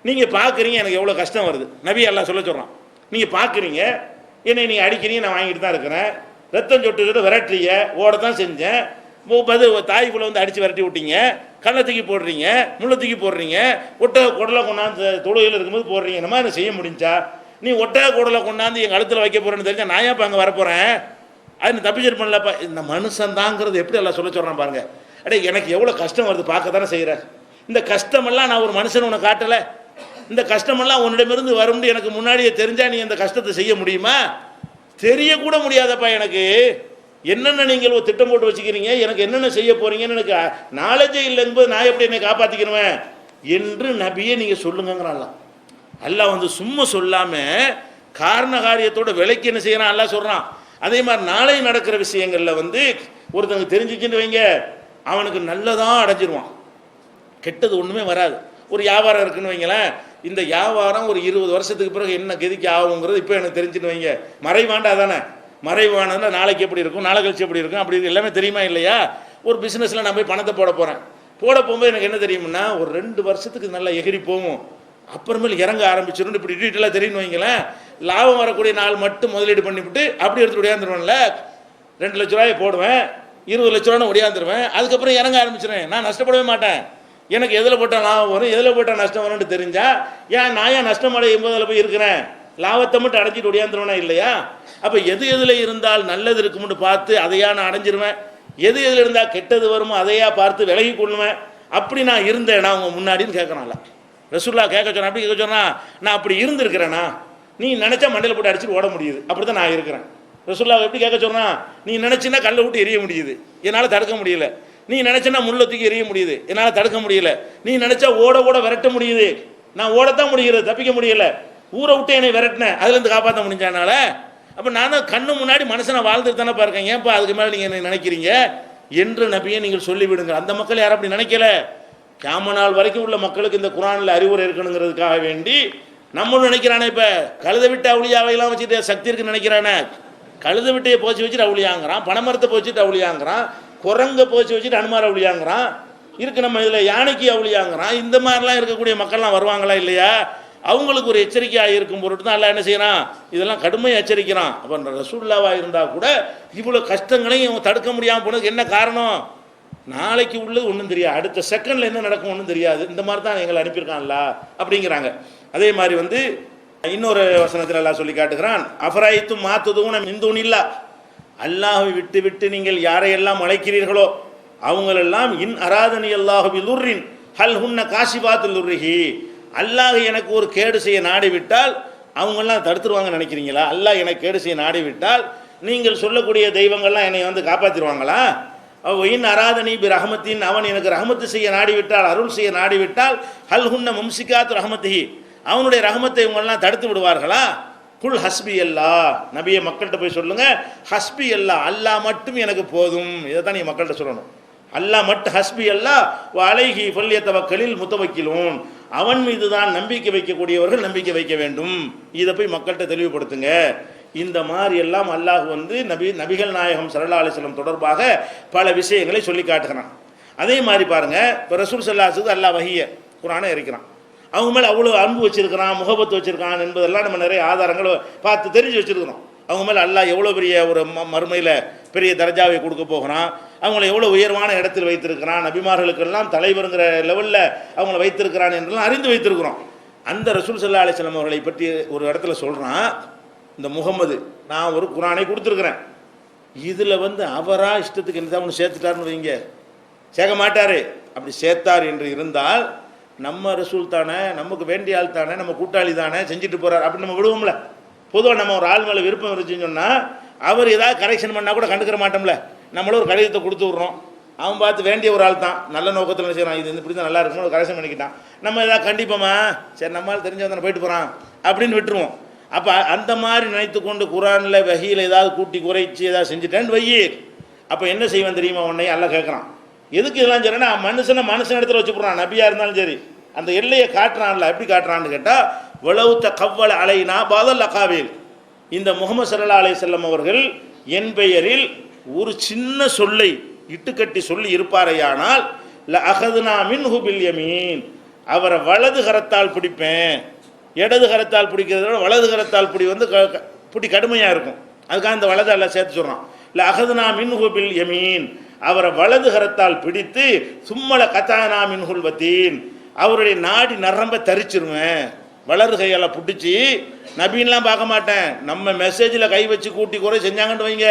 நீங்கள் பார்க்குறீங்க எனக்கு எவ்வளோ கஷ்டம் வருது, நபி அல்லாஹ் சொல்ல சொல்கிறான். நீங்கள் பார்க்குறீங்க என்னை நீங்கள் அடிக்கிறீங்க, நான் வாங்கிட்டு தான் இருக்கிறேன், ரத்தம் சொட்டு விரட்டுறீங்க, ஓட தான் செஞ்சேன், தாய்க்குள்ளே அடித்து விரட்டி விட்டீங்க, கண்ணை தூக்கி போடுறீங்க, முள்ளை தூக்கி போடுறீங்க, ஒட்டக குடலை கொண்டாந்து தொழுகையில் இருக்கும்போது போடுறீங்க. இந்த மாதிரி செய்ய முடிஞ்சா நீ ஒட்டக குடலை கொண்டாந்து எங்கள் கழுத்தில் வைக்க போகிறேன்னு தெரிஞ்சா நான் ஏன் இப்போ அங்கே வரப்போகிறேன்? அது தப்பிச்சிருப்பேன்லப்பா. இந்த மனுஷன் தாங்கிறது எப்படி எல்லாம் சொல்ல சொல்கிறான் பாருங்கள். அடே எனக்கு எவ்வளோ கஷ்டம் வருது பார்க்க தானே செய்கிறேன். இந்த கஷ்டமெல்லாம் நான் ஒரு மனுஷன் உனக்கு காட்டலை, இந்த கஷ்டமெல்லாம் உன்னிடமிருந்து வரும்னு எனக்கு முன்னாடியே தெரிஞ்சா நீ இந்த கஷ்டத்தை செய்ய முடியுமா? தெரியக்கூட முடியாதப்பா. எனக்கு என்னென்ன நீங்கள் ஒரு திட்டம் போட்டு வச்சுக்கிறீங்க, எனக்கு என்னென்ன செய்ய போகிறீங்கன்னு எனக்கு நாலேஜே இல்லைங்கும்போது நான் எப்படி என்னை காப்பாற்றிக்கிறேன் என்று நபியே நீங்கள் சொல்லுங்கிறான்ல. அல்லாஹ் சும்மா சொல்லாமல் காரண காரியத்தோட விலைக்கு என்ன செய்யறான் அல்லாஹ் சொல்கிறான். அதே மாதிரி நாளை நடக்கிற விஷயங்களில் ஒருத்தனுக்கு தெரிஞ்சிச்சுன்னு வைங்க, அவனுக்கு நல்லதாக அடைஞ்சிருவான், கெட்டது ஒன்றுமே வராது. ஒரு வியாபாரம் இருக்குன்னு வைங்களேன், இந்த வியாபாரம் ஒரு 20 வருஷத்துக்கு பிறகு என்ன கெதிக்கு ஆகுங்கிறது இப்போ எனக்கு தெரிஞ்சுன்னு வைங்க. மறைவாண்டா தானே, மறைவானதுல நாளைக்கு எப்படி இருக்கும், நாளை கழிச்சு எப்படி இருக்கும், அப்படி எல்லாமே தெரியுமா இல்லையா? ஒரு பிஸ்னஸில் நான் போய் பணத்தை போட போகிறேன், போட போகும்போது எனக்கு என்ன தெரியும்னா ஒரு 2 வருஷத்துக்கு நல்லா எகிரி போகும், அப்புறமேல் இறங்க ஆரம்பிச்சிடும், இப்படி டீட்டெயிலாக தெரியும்னு வைங்களேன். லாபம் வரக்கூடிய நாள் மட்டும் முதலீடு பண்ணிவிட்டு அப்படி எடுத்து ஒடியாந்துருவேன்ல. 2 லட்ச ரூபாயை போடுவேன், 20 லட்ச ரூபான்னு ஒடியாந்துருவேன், அதுக்கப்புறம் இறங்க ஆரம்பிச்சிடுவேன். நான் நஷ்டப்படவே மாட்டேன். எனக்கு எதில் போட்டால் லாபம் வரும் எதில் போட்டால் நஷ்டம் வரும்னு தெரிஞ்சா நான் ஏன் நஷ்டம் அடையும் போது அதில் போய் இருக்கிறேன், லாபத்தை மட்டும் அடைஞ்சிட்டு ஒடியாந்துருவேனா இல்லையா? அப்போ எது எதில் இருந்தால் நல்லது இருக்கும்னு பார்த்து அதையா நான் அடைஞ்சிருவேன், எது எதில் இருந்தால் கெட்டது வருமோ அதையா பார்த்து விலகி கொள்ளுவேன். அப்படி நான் இருந்தேன் நான் உங்கள் முன்னாடின்னு கேட்கறான்ல ரசூல்லா. கேட்க சொன்னா அப்படி கேட்க சொன்னா நான் அப்படி இருந்திருக்கிறேனா? நீ நினச்சா மண்டையில் போட்டு அடிச்சுட்டு ஓட முடியுது, அப்படி தான் நான் இருக்கிறேன். ரசூல்லா எப்படி கேட்க சொன்னா, நீ நினச்சின்னா கல்லை விட்டு எரிய முடியுது, என்னால் தடுக்க முடியல. நீ நினச்சின்னா முள்ள தூக்கி எரிய முடியுது, என்னால் தடுக்க முடியல. நீ நினச்சா ஓட ஓட விரட்ட முடியுது, நான் ஓடத்தான் முடிகிறது, தப்பிக்க முடியல. ஊரை விட்டு என்னை விரட்டினேன், அதுலேருந்து காப்பாற்ற முடிஞ்சானால. அப்போ நான் தான் கண்ணு முன்னாடி மனுஷனை வாழ்ந்துட்டு தானே பாருக்கேன், ஏன்ப்பா அதுக்கு மேலே நீங்கள் என்ன நினைக்கிறீங்க என்று நபியை நீங்கள் சொல்லிவிடுங்க. அந்த மக்கள் யாரும் அப்படி நினைக்கல. கியாமத் நாள் வரைக்கும் உள்ள மக்களுக்கு இந்த குர்ஆனில் அறிவுரை இருக்கணுங்கிறதுக்காக வேண்டி நம்மளும் நினைக்கிறானே. இப்போ கழுத விட்டு அவுளியாவையெல்லாம் வச்சுட்டு சக்தி இருக்குன்னு நினைக்கிறானே. கழுத விட்டையை போச்சு வச்சுட்டு அவுளியாங்கிறான், பனைமரத்தை போச்சுட்டு அவுளியாங்கிறான், குரங்கை போச்சு வச்சுட்டு அனுமார் அவுளியாங்கிறான், இருக்கு நம்ம இதில் யானைக்கு அவுளியாங்கிறான். இந்த மாதிரிலாம் இருக்கக்கூடிய மக்கள்லாம் வருவாங்களா இல்லையா? அவங்களுக்கு ஒரு எச்சரிக்கையாக இருக்கும் பொருட்டு தான் எல்லாம் என்ன செய்யறான், இதெல்லாம் கடுமையாக எச்சரிக்கிறான். அப்போ ரசூலுல்லாவாக இருந்தால் கூட இவ்வளோ கஷ்டங்களையும் தடுக்க முடியாமல் போனதுக்கு என்ன காரணம்? நாளைக்கு உள்ளது ஒன்றும் தெரியாது, அடுத்த செகண்டில் என்ன நடக்கும் ஒன்றும் தெரியாது, இந்த மாதிரி தான் எங்களை அனுப்பியிருக்கான்ல அப்படிங்கிறாங்க. அதே மாதிரி இன்னொரு வசனத்தில் எல்லாம் சொல்லி காட்டுகிறான், அஃபராயித்தும் மாத்துதுவும் மிந்துனில்லா, அல்லாஹை விட்டு விட்டு நீங்கள் யாரையெல்லாம் அழைக்கிறீர்களோ அவங்களெல்லாம் இன் அராதனி அல்லாஹு பிதுர்ரின் ஹல் ஹுன்ன காசிபாத்துல் துர்ரிஹி, அல்லாஹ் எனக்கு ஒரு கேடு செய்ய நாடி விட்டால் அவங்கெல்லாம் தடுத்துருவாங்கன்னு நினைக்கிறீங்களா? அல்லாஹ் எனக்கு கேடு செய்ய நாடி விட்டால் நீங்கள் சொல்லக்கூடிய தெய்வங்கள்லாம் என்னை காப்பாற்றிடுவாங்களா? ஒயின் அராதனி பி ரஹமத்தின், அவன் எனக்கு ரஹமத்து செய்ய நாடிவிட்டால், அருள் செய்ய நாடிவிட்டால், ஹல் ஹுன்ன மும்சிகாத் ரஹமத்திஹி, அவனுடைய ரஹமத்தை இவங்கெல்லாம் தடுத்து விடுவார்களா? குல் ஹஸ்பி அல்லா, நபியை மக்கள்கிட்ட போய் சொல்லுங்க, ஹஸ்பி அல்லா, அல்லாஹ் மட்டும் எனக்கு போதும். இதை தான் நீ மக்கள்கிட்ட சொல்லணும். அல்லாஹ் மட்டும், ஹஸ்பி அல்லா அலைஹி ஃபல்யத்தவக்கலில் முத்தவக்கிலூன், அவன் மீது தான் நம்பிக்கை வைக்கக்கூடியவர்கள் நம்பிக்கை வைக்க வேண்டும். இதை போய் மக்கள்கிட்ட தெளிவுபடுத்துங்க. இந்த மாதிரி எல்லாம் அல்லாஹ் வந்து நபிகள் நாயகம் ஸல்லல்லாஹு அலைஹி வஸல்லம் தொடர்பாக பல விஷயங்களை சொல்லி காட்டுகிறான். அதே மாதிரி பாருங்க, இப்போ ரசூல் ஸல்லல்லாஹு அலைஹி வஸல்லம் அல்லாஹ் வஹிய குர்ஆனை இறக்கிறான், அவங்க மேலே அவ்வளோ அன்பு வச்சிருக்கிறான், முகபத்து வச்சிருக்கான் என்பதெல்லாம் நம்ம நிறைய ஆதாரங்களை பார்த்து தெரிஞ்சு வச்சிருக்கிறோம். அவங்க மேலே அல்லாஹ் எவ்வளோ பெரிய ஒரு மறுமையில் பெரிய தரஜாவை கொடுக்க போகிறான், அவங்கள எவ்வளோ உயர்வான இடத்தில் வைத்திருக்கிறான், நபிமார்களுக்கெல்லாம் தலைவருங்கிற லெவலில் அவங்கள வைத்திருக்கிறான் என்றெல்லாம் அறிந்து வைத்திருக்கிறோம். அந்த ரசூல் ஸல்லல்லாஹு அலைஹி வஸல்லம் அவர்களை பற்றி ஒரு இடத்துல சொல்கிறான், இந்த முகமது நான் ஒரு குர்ஆனை கொடுத்துருக்குறேன், இதில் வந்து அவரா இஷ்டத்துக்கு என்ன ஒன்று சேர்த்துட்டாருன்னு வைங்க, சேர்க்க மாட்டார். அப்படி சேர்த்தார் என்று இருந்தால் நம்ம ரசூல் தானே, நமக்கு வேண்டிய ஆள் தானே, நம்ம கூட்டாளி தானே, செஞ்சுட்டு போகிறார் அப்படின்னு நம்ம விடுவோம்ல. பொதுவாக நம்ம ஒரு ஆள் மேலே விருப்பம் இருந்துச்சுன்னு சொன்னால் அவர் ஏதாவது கரெக்ஷன் பண்ணால் கூட கண்டுக்கிற மாட்டோம்ல. நம்மளும் ஒரு கடிதத்தை கொடுத்து விட்றோம், அவன் பார்த்து வேண்டிய ஒரு ஆள் தான், நல்ல நோக்கத்தில் என்ன செய்யறான், இது இப்படி தான் நல்லா இருக்குன்னு ஒரு கரெக்ஷன் பண்ணிக்கிட்டான், நம்ம ஏதாவது கண்டிப்போமா, சரி நம்மளால் தெரிஞ்சவன் தானே போயிட்டு போகிறான் அப்படின்னு விட்டுருவோம். அப்போ அந்த மாதிரி நினைத்து கொண்டு குர்ஆனில் வஹீல ஏதாவது கூட்டி குறைச்சி ஏதாவது செஞ்சுட்டேன்னு வையி, அப்போ என்ன செய்வேன் தெரியுமா, உன்னை எல்லாம் கேட்குறான். எதுக்கு இதெல்லாம் சரின்னா மனுஷன் இடத்துல வச்சு போடுறான், நபியாக இருந்தாலும் சரி அந்த எல்லையை காட்டுறான்ல. எப்படி காட்டுறான்னு கேட்டால், வலவுத்த கவ்வள அலைனா பாதல் அகாவில், இந்த முஹம்மது ஸல்லல்லாஹு அலைஹி வஸல்லம் அவர்கள் என் பெயரில் ஒரு சின்ன சொல்லை இட்டுக்கட்டி சொல்லி இருப்பாரையானால் ல அகதுனா மின்ஹு பில் யமீன், அவரை வலது கரத்தால் பிடிப்பேன். இடது கரத்தால் பிடிக்கிறத விட வலது கரத்தால் பிடி வந்து பிடி கடுமையாக இருக்கும், அதுக்காக இந்த வலது எல்லாம் சேர்த்து சொல்கிறான். ல அகதுனா மின்ஹு பில் யமீன், அவரை வலது கரத்தால் பிடித்து சும்மல கத்தானா மின்ஹுல் வத்தீன், அவருடைய நாடி நரம்ப தரிச்சிருவேன். வலது கையால் பிடிச்சி நபின்லாம் பார்க்க மாட்டேன், நம்ம மெசேஜில் கை வச்சு கூட்டி குறை செஞ்சாங்கன்னு வைங்க,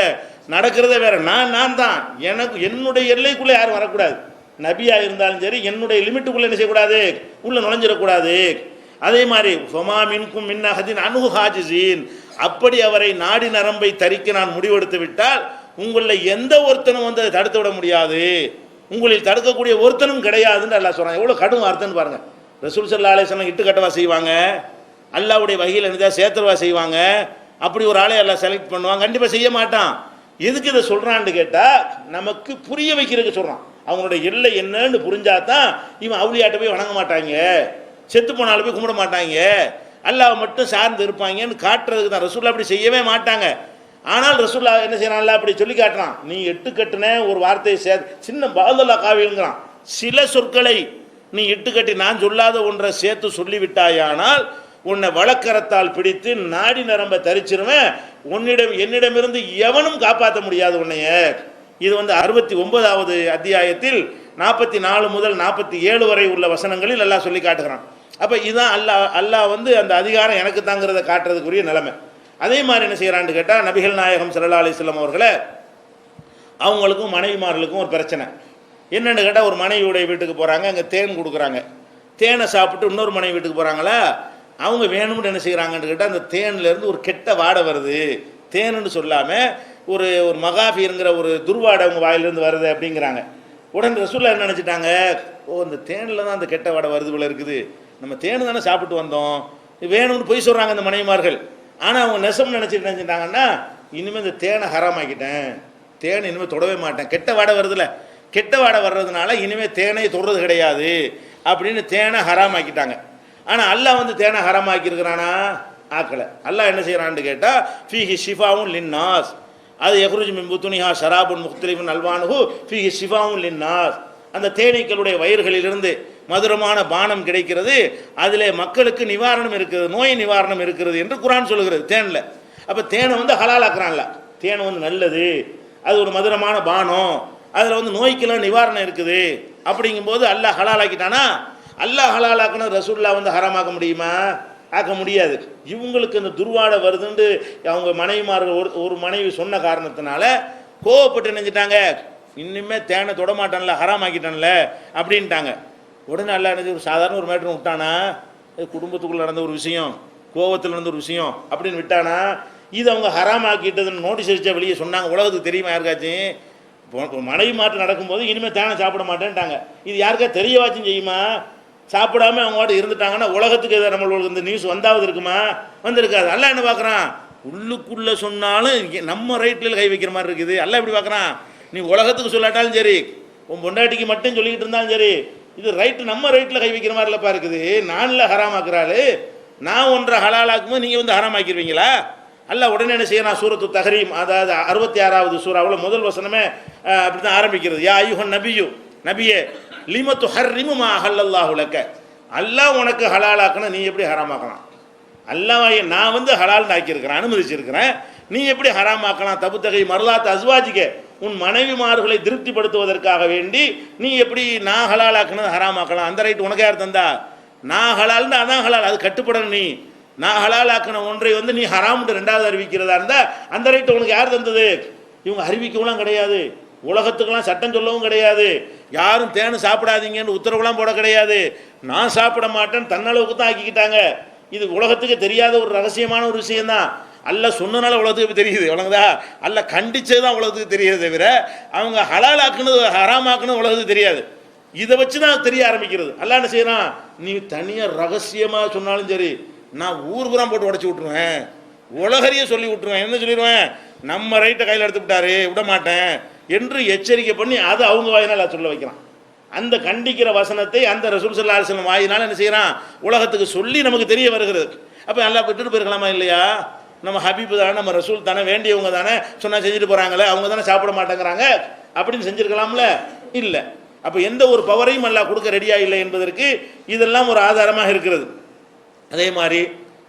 நடக்கிறதே வேற. நான் தான், எனக்கு என்னுடைய எல்லைக்குள்ளே யாரும் வரக்கூடாது, நபியாக இருந்தாலும் சரி என்னுடைய லிமிட்டுக்குள்ளே என்ன செய்யக்கூடாது, உள்ளே நுழைஞ்சிடக்கூடாது. அதே மாதிரி ஃபமா மின்கும் மின் அஹதின் அன்ஹு ஹாஜிஸீன், அப்படி அவரை நாடி நரம்பை தரிக்க நான் முடிவெடுத்து விட்டால் உங்களில் எந்த ஒருத்தனும் வந்து அதை தடுத்து விட முடியாது, உங்களில் தடுக்கக்கூடிய ஒருத்தனும் கிடையாதுன்னு அல்லாஹ் சொல்கிறான். எவ்வளோ கடும் வார்த்தைன்னு பாருங்கள். ரசூல் ஸல்லல்லாஹு அலைஹி வஸல்லம் இட்டு கட்டவா செய்வாங்க, அல்லாஹ்வுடைய வஹீல இருந்தா சேர்த்துவா செய்வாங்க, அப்படி ஒரு ஆளை எல்லாம் செலக்ட் பண்ணுவாங்க? கண்டிப்பாக செய்ய மாட்டான். எதுக்கு இதை சொல்கிறான்னு கேட்டால் நமக்கு புரிய வைக்கிறதுக்கு சொல்கிறான். அவங்களுடைய எல்லை என்னன்னு புரிஞ்சாதான் இவன் அவுலியாட்ட போய் வணங்க மாட்டாங்க, செத்து போனாலும் போய் கும்பிட மாட்டாங்க, அல்லாஹ் மட்டும் சார்ந்து இருப்பாங்கன்னு காட்டுறதுக்கு தான். ரசூல்லா அப்படி செய்யவே மாட்டாங்க. ஆனால் ரசூல்லா என்ன செய்யறான், அல்லா அப்படி சொல்லி காட்டுறான். நீ எட்டு கட்டுன ஒரு வார்த்தையை சின்ன பாதல்லா காவியங்கிறான், சில சொற்களை நீ இட்டு கட்டி நான் சொல்லாத ஒன்றை சேர்த்து சொல்லிவிட்டாயானால் உன்னை வழக்கரத்தால் பிடித்து நாடி நரம்ப தரிச்சிருவேன், என்னிடமிருந்து எவனும் காப்பாற்ற முடியாது உன்னைய. இது வந்து 69வது அத்தியாயத்தில் 44 முதல் 47 வரை உள்ள வசனங்களில் அல்லாஹ் சொல்லி காட்டுகிறான். அப்போ இதுதான் அல்லாஹ் வந்து அந்த அதிகாரம் எனக்கு தாங்கிறத காட்டுறதுக்குரிய நிலைமை. அதே மாதிரி என்ன செய்கிறான்னு கேட்டால், நபிகள் நாயகம் ஸல்லல்லாஹு அலைஹி வஸல்லம் அவர்களை அவங்களுக்கும் மனைவிமார்களுக்கும் ஒரு பிரச்சனை என்னென்னு கேட்டால், ஒரு மனைவியுடைய வீட்டுக்கு போகிறாங்க, அங்கே தேன் கொடுக்குறாங்க, தேனை சாப்பிட்டு இன்னொரு மனைவி வீட்டுக்கு போகிறாங்களா, அவங்க வேணும்னு என்ன செய்கிறாங்கன்னு கேட்டால், அந்த தேன்லேருந்து ஒரு கெட்ட வாடை வருது, தேனுன்னு சொல்லாமல் ஒரு ஒரு மகாஃபிங்கிற ஒரு துர்வாடை அவங்க வாயிலிருந்து வருது அப்படிங்கிறாங்க. உடனே ரசூலுல்லாஹ் என்ன நினச்சிட்டாங்க, ஓ இந்த தேனில் தான் அந்த கெட்ட வாடை வருது போல இருக்குது, நம்ம தேனு தானே சாப்பிட்டு வந்தோம், வேணும்னு போய் சொல்கிறாங்க அந்த மனைவிமார்கள். ஆனால் அவங்க நெசம் நினச்சிட்டு நினச்சிட்டாங்கன்னா, இனிமேல் இந்த தேனை ஹராமாக்கிட்டேன், தேன் இனிமேல் தொடவே மாட்டேன், கெட்ட வாடை வருதுல்ல, கெட்ட வாடை வர்றதுனால இனிமேல் தேனை தொடுறது கிடையாது அப்படின்னு தேனை ஹராமாக்கிட்டாங்க. ஆனால் அல்லாஹ் வந்து தேனை ஹராமாக்கியிருக்கிறானா, ஆக்கலை. அல்லாஹ் என்ன செய்கிறான்னு கேட்டால், ஃபீஹி ஷிஃபாவுன் லின்னாஸ், அது யஹ்ருஜு மின் புத்துனிஹா ஷராபுன் முக்தலிஃபுன் அல்வானுஹு ஃபீஹி ஷிஃபாவுன் லின்னாஸ், அந்த தேனீக்களுடைய வயிறுகளிலிருந்து மதுரமான பானம் கிடைக்கிறது, அதில் மக்களுக்கு நிவாரணம் இருக்கிறது, நோய் நிவாரணம் இருக்கிறது என்று குர்ஆன் சொல்லுகிறது தேனில். அப்போ தேனை வந்து ஹலாலாக்குறான்ல, தேன் வந்து நல்லது, அது ஒரு மதுரமான பானம், அதில் வந்து நோய்க்கெல்லாம் நிவாரணம் இருக்குது அப்படிங்கும்போது அல்லாஹ் ஹலாலாக்கிட்டானா, அல்லாஹ் ஹலாலாக்குன ரசூலுல்லாஹ் வந்து ஹராமாக்க முடியுமா? ஆக்க முடியாது. இவங்களுக்கு இந்த துர்வாடை வருதுன்னு அவங்க மனைவிமார்கள் ஒரு மனைவி சொன்ன காரணத்தினால கோவப்பட்டு நினைஞ்சிட்டாங்க, இன்னுமே தேனை தொடமாட்டான்ல, ஹராமாக்கிட்டான்ல அப்படின்ட்டாங்க. உடனே அல்லாஹ் என்ன ஒரு சாதாரண ஒரு மேட்ரு விட்டானா, குடும்பத்துக்குள்ளே நடந்த ஒரு விஷயம், கோவத்தில் நடந்த ஒரு விஷயம் அப்படின்னு விட்டானா, இது அவங்க ஹராமாக்கிட்டதுன்னு நோட்டீஸ் அடிச்சா வெளியே சொன்னாங்க, உலகத்துக்கு தெரியுமா யாருக்காச்சும்? மனைவி மாற்றம் நடக்கும்போது இனிமேல் தேனை சாப்பிட மாட்டேன்ட்டாங்க. இது யாருக்கா தெரியவாச்சும் செய்யுமா? சாப்பிடாம அவங்களோட இருந்துட்டாங்கன்னா உலகத்துக்கு எதாவது நம்மளுக்கு இந்த நியூஸ் வந்தாவது இருக்குமா? வந்திருக்காது. அல்ல என்ன பார்க்குறான், உள்ளுக்குள்ளே சொன்னாலும் நம்ம ரைட்டில் கை வைக்கிற மாதிரி இருக்குது. அல்ல எப்படி பார்க்குறான், நீ உலகத்துக்கு சொல்லாட்டாலும் சரி, உன் பொண்டாட்டிக்கு மட்டும் சொல்லிக்கிட்டு இருந்தாலும் சரி, இது ரைட்டு நம்ம ரைட்டில் கை வைக்கிற மாதிரி இல்லைப்பா இருக்குது. நானில் ஹராமாக்குறாள், நான் ஒன்றை ஹலாலாக்கும்போது நீங்கள் வந்து ஹராமாக்கிடுவீங்களா? அல்ல உடனே என்ன செய்யணும், சூரத்து தஹரீம், அதாவது 66வது சூறாவில் முதல் வசனமே அப்படி தான் ஆரம்பிக்கிறது. யா அய்யுஹன் நபியு, நபியே லிமத்து ஹர்ரிமு மா அஹல்லல்லாஹு லக்க, அல்லாஹ் உனக்கு ஹலாலாக்கணும், நீ எப்படி ஹராமாக்கலாம்? அல்லாஹ் நான் வந்து ஹலால்னு ஆக்கியிருக்கிறேன், அனுமதிச்சிருக்கிறேன், நீ எப்படி ஹராமாக்கலாம்? தபுத்தகை மருளாத்து அஸ்வாஜிக்க, உன் மனைவிமார்களை திருப்திப்படுத்துவதற்காக வேண்டி நீ எப்படி நான் ஹலாலாக்கணும் ஹராமாக்கலாம்? அந்த ரைட் உனக்கு யார் தந்தா? நான் ஹலால்னு அதான் ஹலால், அது கட்டுப்படணும். நீ நான் ஹலாலாக்கின ஒன்றை வந்து நீ ஹராம்னு ரெண்டாவது அறிவிக்கிறதா இருந்தால் அந்த ரைட்டு உனக்கு யார் தந்தது? இவங்க அறிவிக்கவும் கிடையாது, உலகத்துக்கெல்லாம் சட்டம் சொல்லவும் கிடையாது, யாரும் தேனு சாப்பிடாதீங்கன்னு உத்தரவுலாம் போட கிடையாது. நான் சாப்பிட மாட்டேன்னு தன்னளவுக்கு தான் ஆக்கிக்கிட்டாங்க. இது உலகத்துக்கு தெரியாத ஒரு ரகசியமான ஒரு விஷயம்தான். அல்ல சொன்னனால உலகத்துக்கு தெரியுது, வழங்குதா? அல்ல கண்டிச்சது தான் உலகத்துக்கு தெரியுது தவிர அவங்க ஹலாலாக்குனது ஹராமாக்குனது உலகத்துக்கு தெரியாது. இதை வச்சு தான் தெரிய ஆரம்பிக்கிறது. அல்ல என்ன செய்யறான், நீ தனியாக ரகசியமாக சொன்னாலும் சரி, நான் ஊர் புறம் போட்டு உடச்சி விட்ருவேன், உலகறிய சொல்லி விட்டுருவேன். என்ன சொல்லிடுவேன், நம்ம ரைட்டை கையில் எடுத்து விட்டாரு, விட மாட்டேன் என்று எச்சரிக்கை பண்ணி அதை அவங்க வாயினால் சொல்ல வைக்கிறான். அந்த கண்டிக்கிற வசனத்தை அந்த ரசூல் ஸல்லல்லாஹு அலைஹி வஸல்லம் வாயினால் என்ன செய்யறான், உலகத்துக்கு சொல்லி நமக்கு தெரிய வருகிறது. அப்போ நல்லா விட்டுட்டு போயிருக்கலாமா இல்லையா? நம்ம ஹபீப் தானே, நம்ம ரசூல் தானே, வேண்டியவங்க தானே, சொன்னால் செஞ்சுட்டு போகிறாங்களே, அவங்க தானே சாப்பிட மாட்டேங்கிறாங்க அப்படின்னு செஞ்சுருக்கலாம்ல? இல்லை. அப்போ எந்த ஒரு பவரையும் அல்லாஹ் கொடுக்க ரெடியாக இல்லை என்பதற்கு இதெல்லாம் ஒரு ஆதாரமாக இருக்கிறது. அதே மாதிரி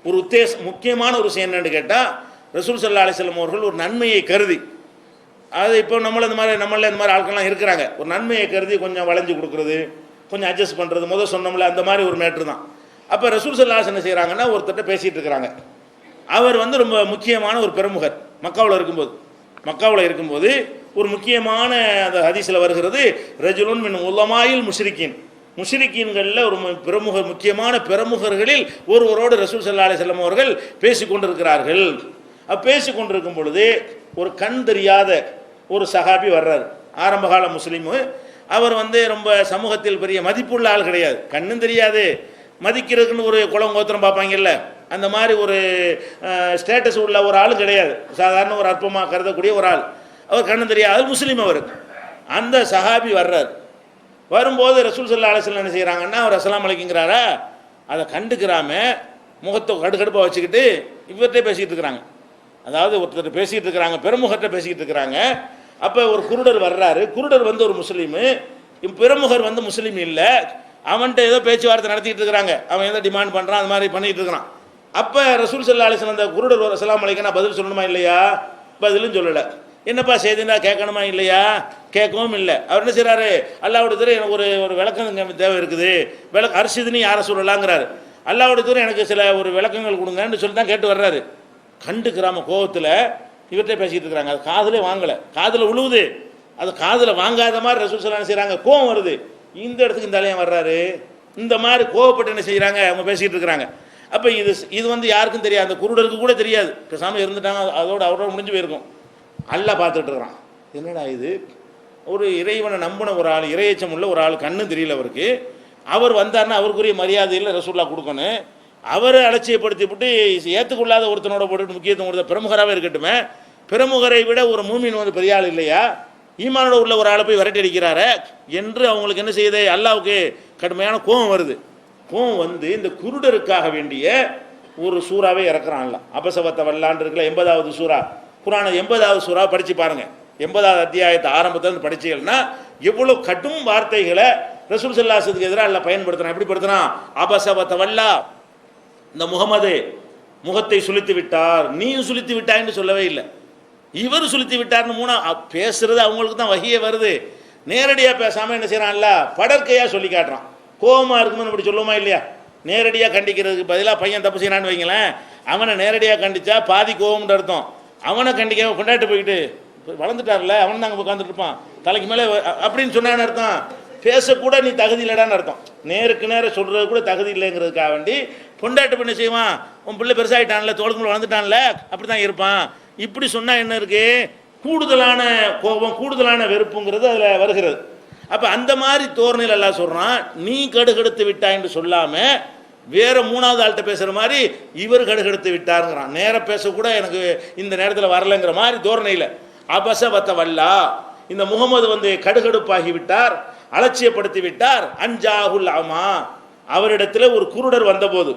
ஒரு முக்கியமான ஒரு விஷயம் என்னன்னு கேட்டால், ரசூல் ஸல்லல்லாஹு அலைஹி வஸல்லம் அவர்கள் ஒரு நன்மையை கருதி, அது இப்போ நம்மள இந்த மாதிரி ஆட்கள்லாம் இருக்கிறாங்க, ஒரு நன்மையை கருதி கொஞ்சம் வளைஞ்சு கொடுக்குறது, கொஞ்சம் அட்ஜஸ்ட் பண்ணுறது, முதல் சொன்னோம்ல அந்த மாதிரி ஒரு மேட்ரு தான். அப்போ ரசூல் ஸல்லல்லாஹு அலைஹி வஸல்லம் என்ன செய்கிறாங்கன்னா, ஒருத்தட்ட பேசிகிட்டு இருக்கிறாங்க. அவர் வந்து ரொம்ப முக்கியமான ஒரு பெருமுகர். மக்காவில் இருக்கும்போது ஒரு முக்கியமான அந்த ஹதீஸில் வருகிறது, ரஜுலுன் மின் உலமாயில் முஷ்ரிக்கீன்களில் ஒரு பிரமுகர், முக்கியமான பிரமுகர்களில் ஒருவரோடு ரசூல் ஸல்லல்லாஹு அலைஹி வஸல்லம் அவர்கள் பேசி கொண்டிருக்கிறார்கள். பேசி கொண்டிருக்கும் பொழுது ஒரு கண் தெரியாத ஒரு சஹாபி வர்றார், ஆரம்பகால முஸ்லீமு. அவர் வந்து ரொம்ப சமூகத்தில் பெரிய மதிப்புள்ள ஆள் கிடையாது, கண்ணும் தெரியாது, மதிக்கிறதுக்குன்னு ஒரு குளம் கோத்திரம் பார்ப்பாங்கல்ல, அந்த மாதிரி ஒரு ஸ்டேட்டஸ் உள்ள ஒரு ஆள் கிடையாது, சாதாரண ஒரு அற்பமாக கருதக்கூடிய ஒரு ஆள். அவர் கண்ணு தெரியாது, முஸ்லீம். அவர் அந்த சஹாபி வர்றார். வரும்போது ரசூல் ஸல்லல்லாஹு அலைஹி வஸல்லம் என்ன செய்கிறாங்கன்னா, அவர் அஸ்ஸலாமு அலைக்குங்கிறாரா, அதை கண்டுக்கிறாம முகத்தை கடுப்பாக வச்சுக்கிட்டு இவர்கிட்ட பேசிக்கிட்டு இருக்கிறாங்க. அதாவது ஒருத்தர் பேசிக்கிட்டு இருக்கிறாங்க, பெருமுகர்கிட்ட பேசிக்கிட்டு இருக்கிறாங்க. அப்போ ஒரு குருடர் வர்றாரு. குருடர் வந்து ஒரு முஸ்லீமு, பெருமுகர் வந்து முஸ்லீம் இல்லை. அவன்கிட்ட ஏதோ பேச்சுவார்த்தை நடத்திட்டு இருக்கிறாங்க, அவன் ஏதோ டிமாண்ட் பண்ணுறான், அது மாதிரி பண்ணிட்டு இருக்கிறான். அப்போ ரசூல் ஸல்லல்லாஹு அலைஹி வஸல்லம் அந்த குருடர் அஸ்ஸலாமு அலைக்கும் நான் பதில் சொல்லணுமா இல்லையா? பதிலும் சொல்லலை. என்னப்பா செய்தினா கேட்கணுமா இல்லையா? கேட்கவும் இல்லை. அவர் என்ன செய்கிறாரு, அல்லாஹ்வுடைய தூதரே எனக்கு ஒரு விளக்கம் தேவை இருக்குது, அரிசிதுன்னு யாரை சொல்லலாங்கிறாரு. அல்லாஹ்வுடைய தூதரே எனக்கு சில ஒரு விளக்கங்கள் கொடுங்கன்னு சொல்லி தான் கேட்டு வர்றாரு. கண்டுக்கிறாம கோபத்தில் இவர்கிட்ட பேசிக்கிட்டு இருக்கிறாங்க. அது காதிலே வாங்கலை, காதில் விழுவுது. அது காதில் வாங்காத மாதிரி ரசூல் ஸல்லல்லாஹு அலைஹி வஸல்லம் செய்கிறாங்க. கோபம் வருது, இந்த இடத்துக்கு இந்த அலையம் வர்றாரு, இந்த மாதிரி கோவப்பட்டு என்ன செய்கிறாங்க, அவங்க பேசிகிட்டு இருக்கிறாங்க. அப்போ இது வந்து யாருக்கும் தெரியாது, அந்த குருடருக்கு கூட தெரியாது. பேசாமல் இருந்துட்டாங்க, அவரோட முடிஞ்சு போயிருக்கும். அல்லாஹ் பார்த்துட்டு இருக்கிறான், என்னடா இது, ஒரு இறைவனை நம்பின ஒரு ஆள், இறையச்சம் உள்ள ஒரு ஆள், கண்ணும் தெரியல அவருக்கு, அவர் வந்தார்னா அவருக்குரிய மரியாதையில் ரசூலுல்லாஹ் கொடுக்கணும். அவரை அலட்சியப்படுத்தி விட்டு ஏற்றுக்கொள்ளாத ஒருத்தனோட போட்டு முக்கியத்துவம் கொடுத்த பிரமுகராகவே இருக்கட்டுமே, பிரமுகரை விட ஒரு மூமின் வந்து பெரிய ஆள் இல்லையா, ஈமானோட உள்ள ஒரு ஆளை போய் விரட்டி அடிக்கிறாரு என்று அவங்களுக்கு என்ன செய்யுது, அல்லாஹ்வுக்கு கடுமையான கோபம் வருது. கோபம் வந்து இந்த குருடருக்காக வேண்டிய ஒரு சூறாவே இறக்குறான்ல, அபசவத்த வல்லாண்டு இருக்குல்ல, 80வது சூறா, குர்ஆன் 80வது சூறா படித்து பாருங்கள். 80வது அத்தியாயத்தை ஆரம்பத்தில் படிச்சீங்கன்னா எவ்வளோ கடும் வார்த்தைகளை ரசூல் ஸல்லல்லாஹு அலைஹி வஸல்லம் எதிராக அல்லாஹ் பயன்படுத்துறான். எப்படி படுத்துறான், அபசவத்த வல்லா, இந்த முகமது முகத்தை சுளித்து விட்டார், நீயும் சுளித்து விட்டாய்ன்னு சொல்லவே இல்லை, இவர் சுளித்து விட்டார்னு பேசுறது அவங்களுக்கு தான் வகியே வருது. நேரடியாக பேசாமல் என்ன செய்யறான்ல, படற்கையாக சொல்லி காட்டுறான். கோபமாக இருக்கும்போது அப்படி சொல்லுவோமா இல்லையா? நேரடியாக கண்டிக்கிறதுக்கு பதிலாக பையன் தப்பு செய்யறான்னு வைங்களேன், அவனை நேரடியாக கண்டிச்சா பாதி கோபம்னு அர்த்தம். அவனை கண்டிக்காம கொண்டாட்டு போயிட்டு வளர்ந்துட்டார்ல, அவன் தாங்க உட்காந்துட்டு இருப்பான் தலைக்கு மேலே அப்படின்னு சொன்னான்னு அர்த்தம். பேசக்கூட நீ தகுதி இல்லைடான்னு அர்த்தம். நேருக்கு நேரம் சொல்கிறது கூட தகுதி இல்லைங்கிறதுக்காக வேண்டி பொண்டாட்டு பண்ணி செய்வான், உன் பிள்ளை பெருசாகிட்டான்ல, தோளுக்கு வளர்ந்துட்டான்ல, அப்படி தான் இருப்பான். இப்படி சொன்னால் என்ன இருக்குது, கூடுதலான கோபம், கூடுதலான வெறுப்புங்கிறது அதில் வருகிறது. அப்போ அந்த மாதிரி தோரணையில் எல்லாம் சொல்கிறான், நீ கடுகெடுத்து விட்டாய் என்று சொல்லாமல் வேற மூணாவது ஆள்கிட்ட பேசுகிற மாதிரி இவர் கடுகெடுத்து விட்டாருங்கிறான். நேராக பேசக்கூட எனக்கு இந்த நேரத்தில் வரலைங்கிற மாதிரி தோரணையில். அபசவத்த வல்லா, இந்த முகமது வந்து கடுகடுப்பாகி விட்டார், அலட்சியப்படுத்தி விட்டார். அஞ்சாகுல் அமா, அவரிடத்தில் ஒரு குருடர் வந்தபோது,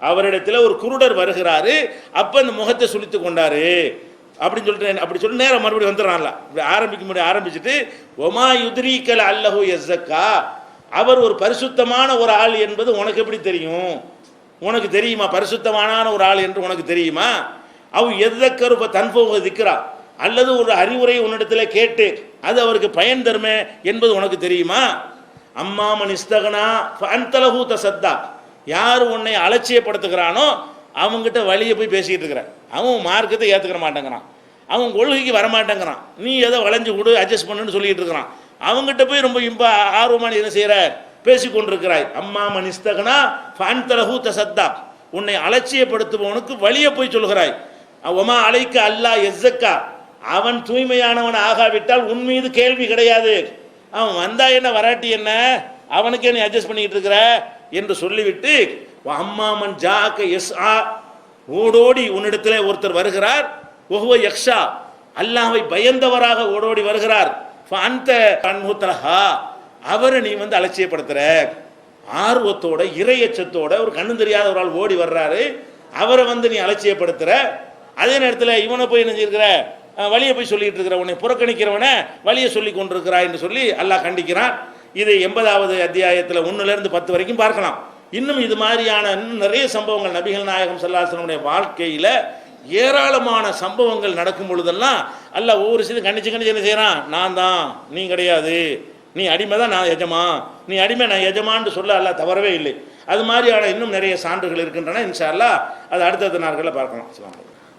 அவரிடத்தில் ஒரு குருடர் வருகிறாரு, அப்போ இந்த முகத்தை சுழித்து கொண்டாரு அப்படின்னு சொல்லிட்டு அப்படி சொல்லி நேரம் மறுபடியும் வந்துடுறான்ல. ஆரம்பிக்க முடியும். ஆரம்பிச்சுட்டு ஒமா யுத்ரீக்கல் அல்லஹு யஸ்ஸக்கா, அவர் ஒரு பரிசுத்தமான ஒரு ஆள் என்பது உனக்கு எப்படி தெரியும்? உனக்கு தெரியுமா பரிசுத்தமான ஒரு ஆள் என்று உனக்கு தெரியுமா? அவ் எதக்கரு தன்போக திக்கிறா, அல்லது ஒரு அறிவுரை உன்னிடத்தில் கேட்டு அது அவருக்கு பயன் தருமே என்பது உனக்கு தெரியுமா? அம்மாமன் இஸ்தகனா அந்தலஹூ தசத்தா, யார் உன்னை அலட்சியப்படுத்துகிறானோ அவங்ககிட்ட வழியை போய் பேசிக்கிட்டு இருக்கிறான். அவன் மார்க்கத்தை ஏற்றுக்கிற மாட்டேங்கிறான், அவன் கொள்கைக்கு வரமாட்டேங்கிறான். நீ எதை வளைஞ்சு கொடு அட்ஜஸ்ட் பண்ணுன்னு சொல்லிட்டு இருக்கிறான். அவங்ககிட்ட போய் ரொம்ப ஆர்வமான என்ன செய்கிற பேசி கொண்டிருக்கிறாய். அம்மா மனிஸ்தகனா ஃபன்தலஹு தசத்தா, உன்னை அலட்சியப்படுத்துபவனுக்கு வழியை போய் சொல்கிறாய். ஒமா அலைக்க அல்லா எஸ்ஸக்கா, அவன் தூய்மையானவன் ஆகாவிட்டால் உன் மீது கேள்வி கிடையாது. அவன் வந்தா என்ன வராட்டி என்ன, அவனுக்கே நீ அட்ஜஸ்ட் பண்ணிக்கிட்டு இருக்கிற என்று சொல்லிவிட்டு அம்மாமன் ஜாக்க எஸ் ஆ, ஓடோடி உன்னிடத்தில் ஒருத்தர் வருகிறார். ஒஹுவ யக்ஷா, அல்லாஹ்வை பயந்தவராக ஓடோடி வருகிறார். அந்த கண்முத்தலஹா, அவரை நீ வந்து அலட்சியப்படுத்துற. ஆர்வத்தோட இறையச்சத்தோட ஒரு கண்ணு தெரியாத ஒரு ஆள் ஓடி வர்றாரு, அவரை வந்து நீ அலட்சியப்படுத்துற. அதே நேரத்தில் இவனை போய் என்ன செய்யிருக்கிற, வழியை போய் சொல்லிட்டு இருக்கிற, உன்னை புறக்கணிக்கிறவனை வழியை சொல்லி கொண்டிருக்கிறாய் என்று சொல்லி அல்லாஹ் கண்டிக்கிறான். இது 80வது அத்தியாயத்தில் 1லேருந்து 10 வரைக்கும் பார்க்கலாம். இன்னும் இது மாதிரியான இன்னும் நிறைய சம்பவங்கள் நபிகள் நாயகம் ஸல்லல்லாஹு அலைஹி வஸல்லம் வாழ்க்கையில் ஏராளமான சம்பவங்கள் நடக்கும் பொழுதெல்லாம் அல்லாஹ் ஒவ்வொரு விஷயத்தையும் கண்டிச்சு என்ன செய்கிறான், நான் தான் நீ கிடையாது, நீ அடிமை தான் நான் எஜமா, நீ அடிமை நான் எஜமான்னு சொல்ல அல்லாஹ் தவறவே இல்லை. அது மாதிரியான இன்னும் நிறைய சான்றுகள் இருக்கின்றன. இன்ஷா அல்லாஹ் அது அடுத்தடுத்த நாட்களில் பார்க்கலாம். அஸ்ஸலாமு அலைக்கும்.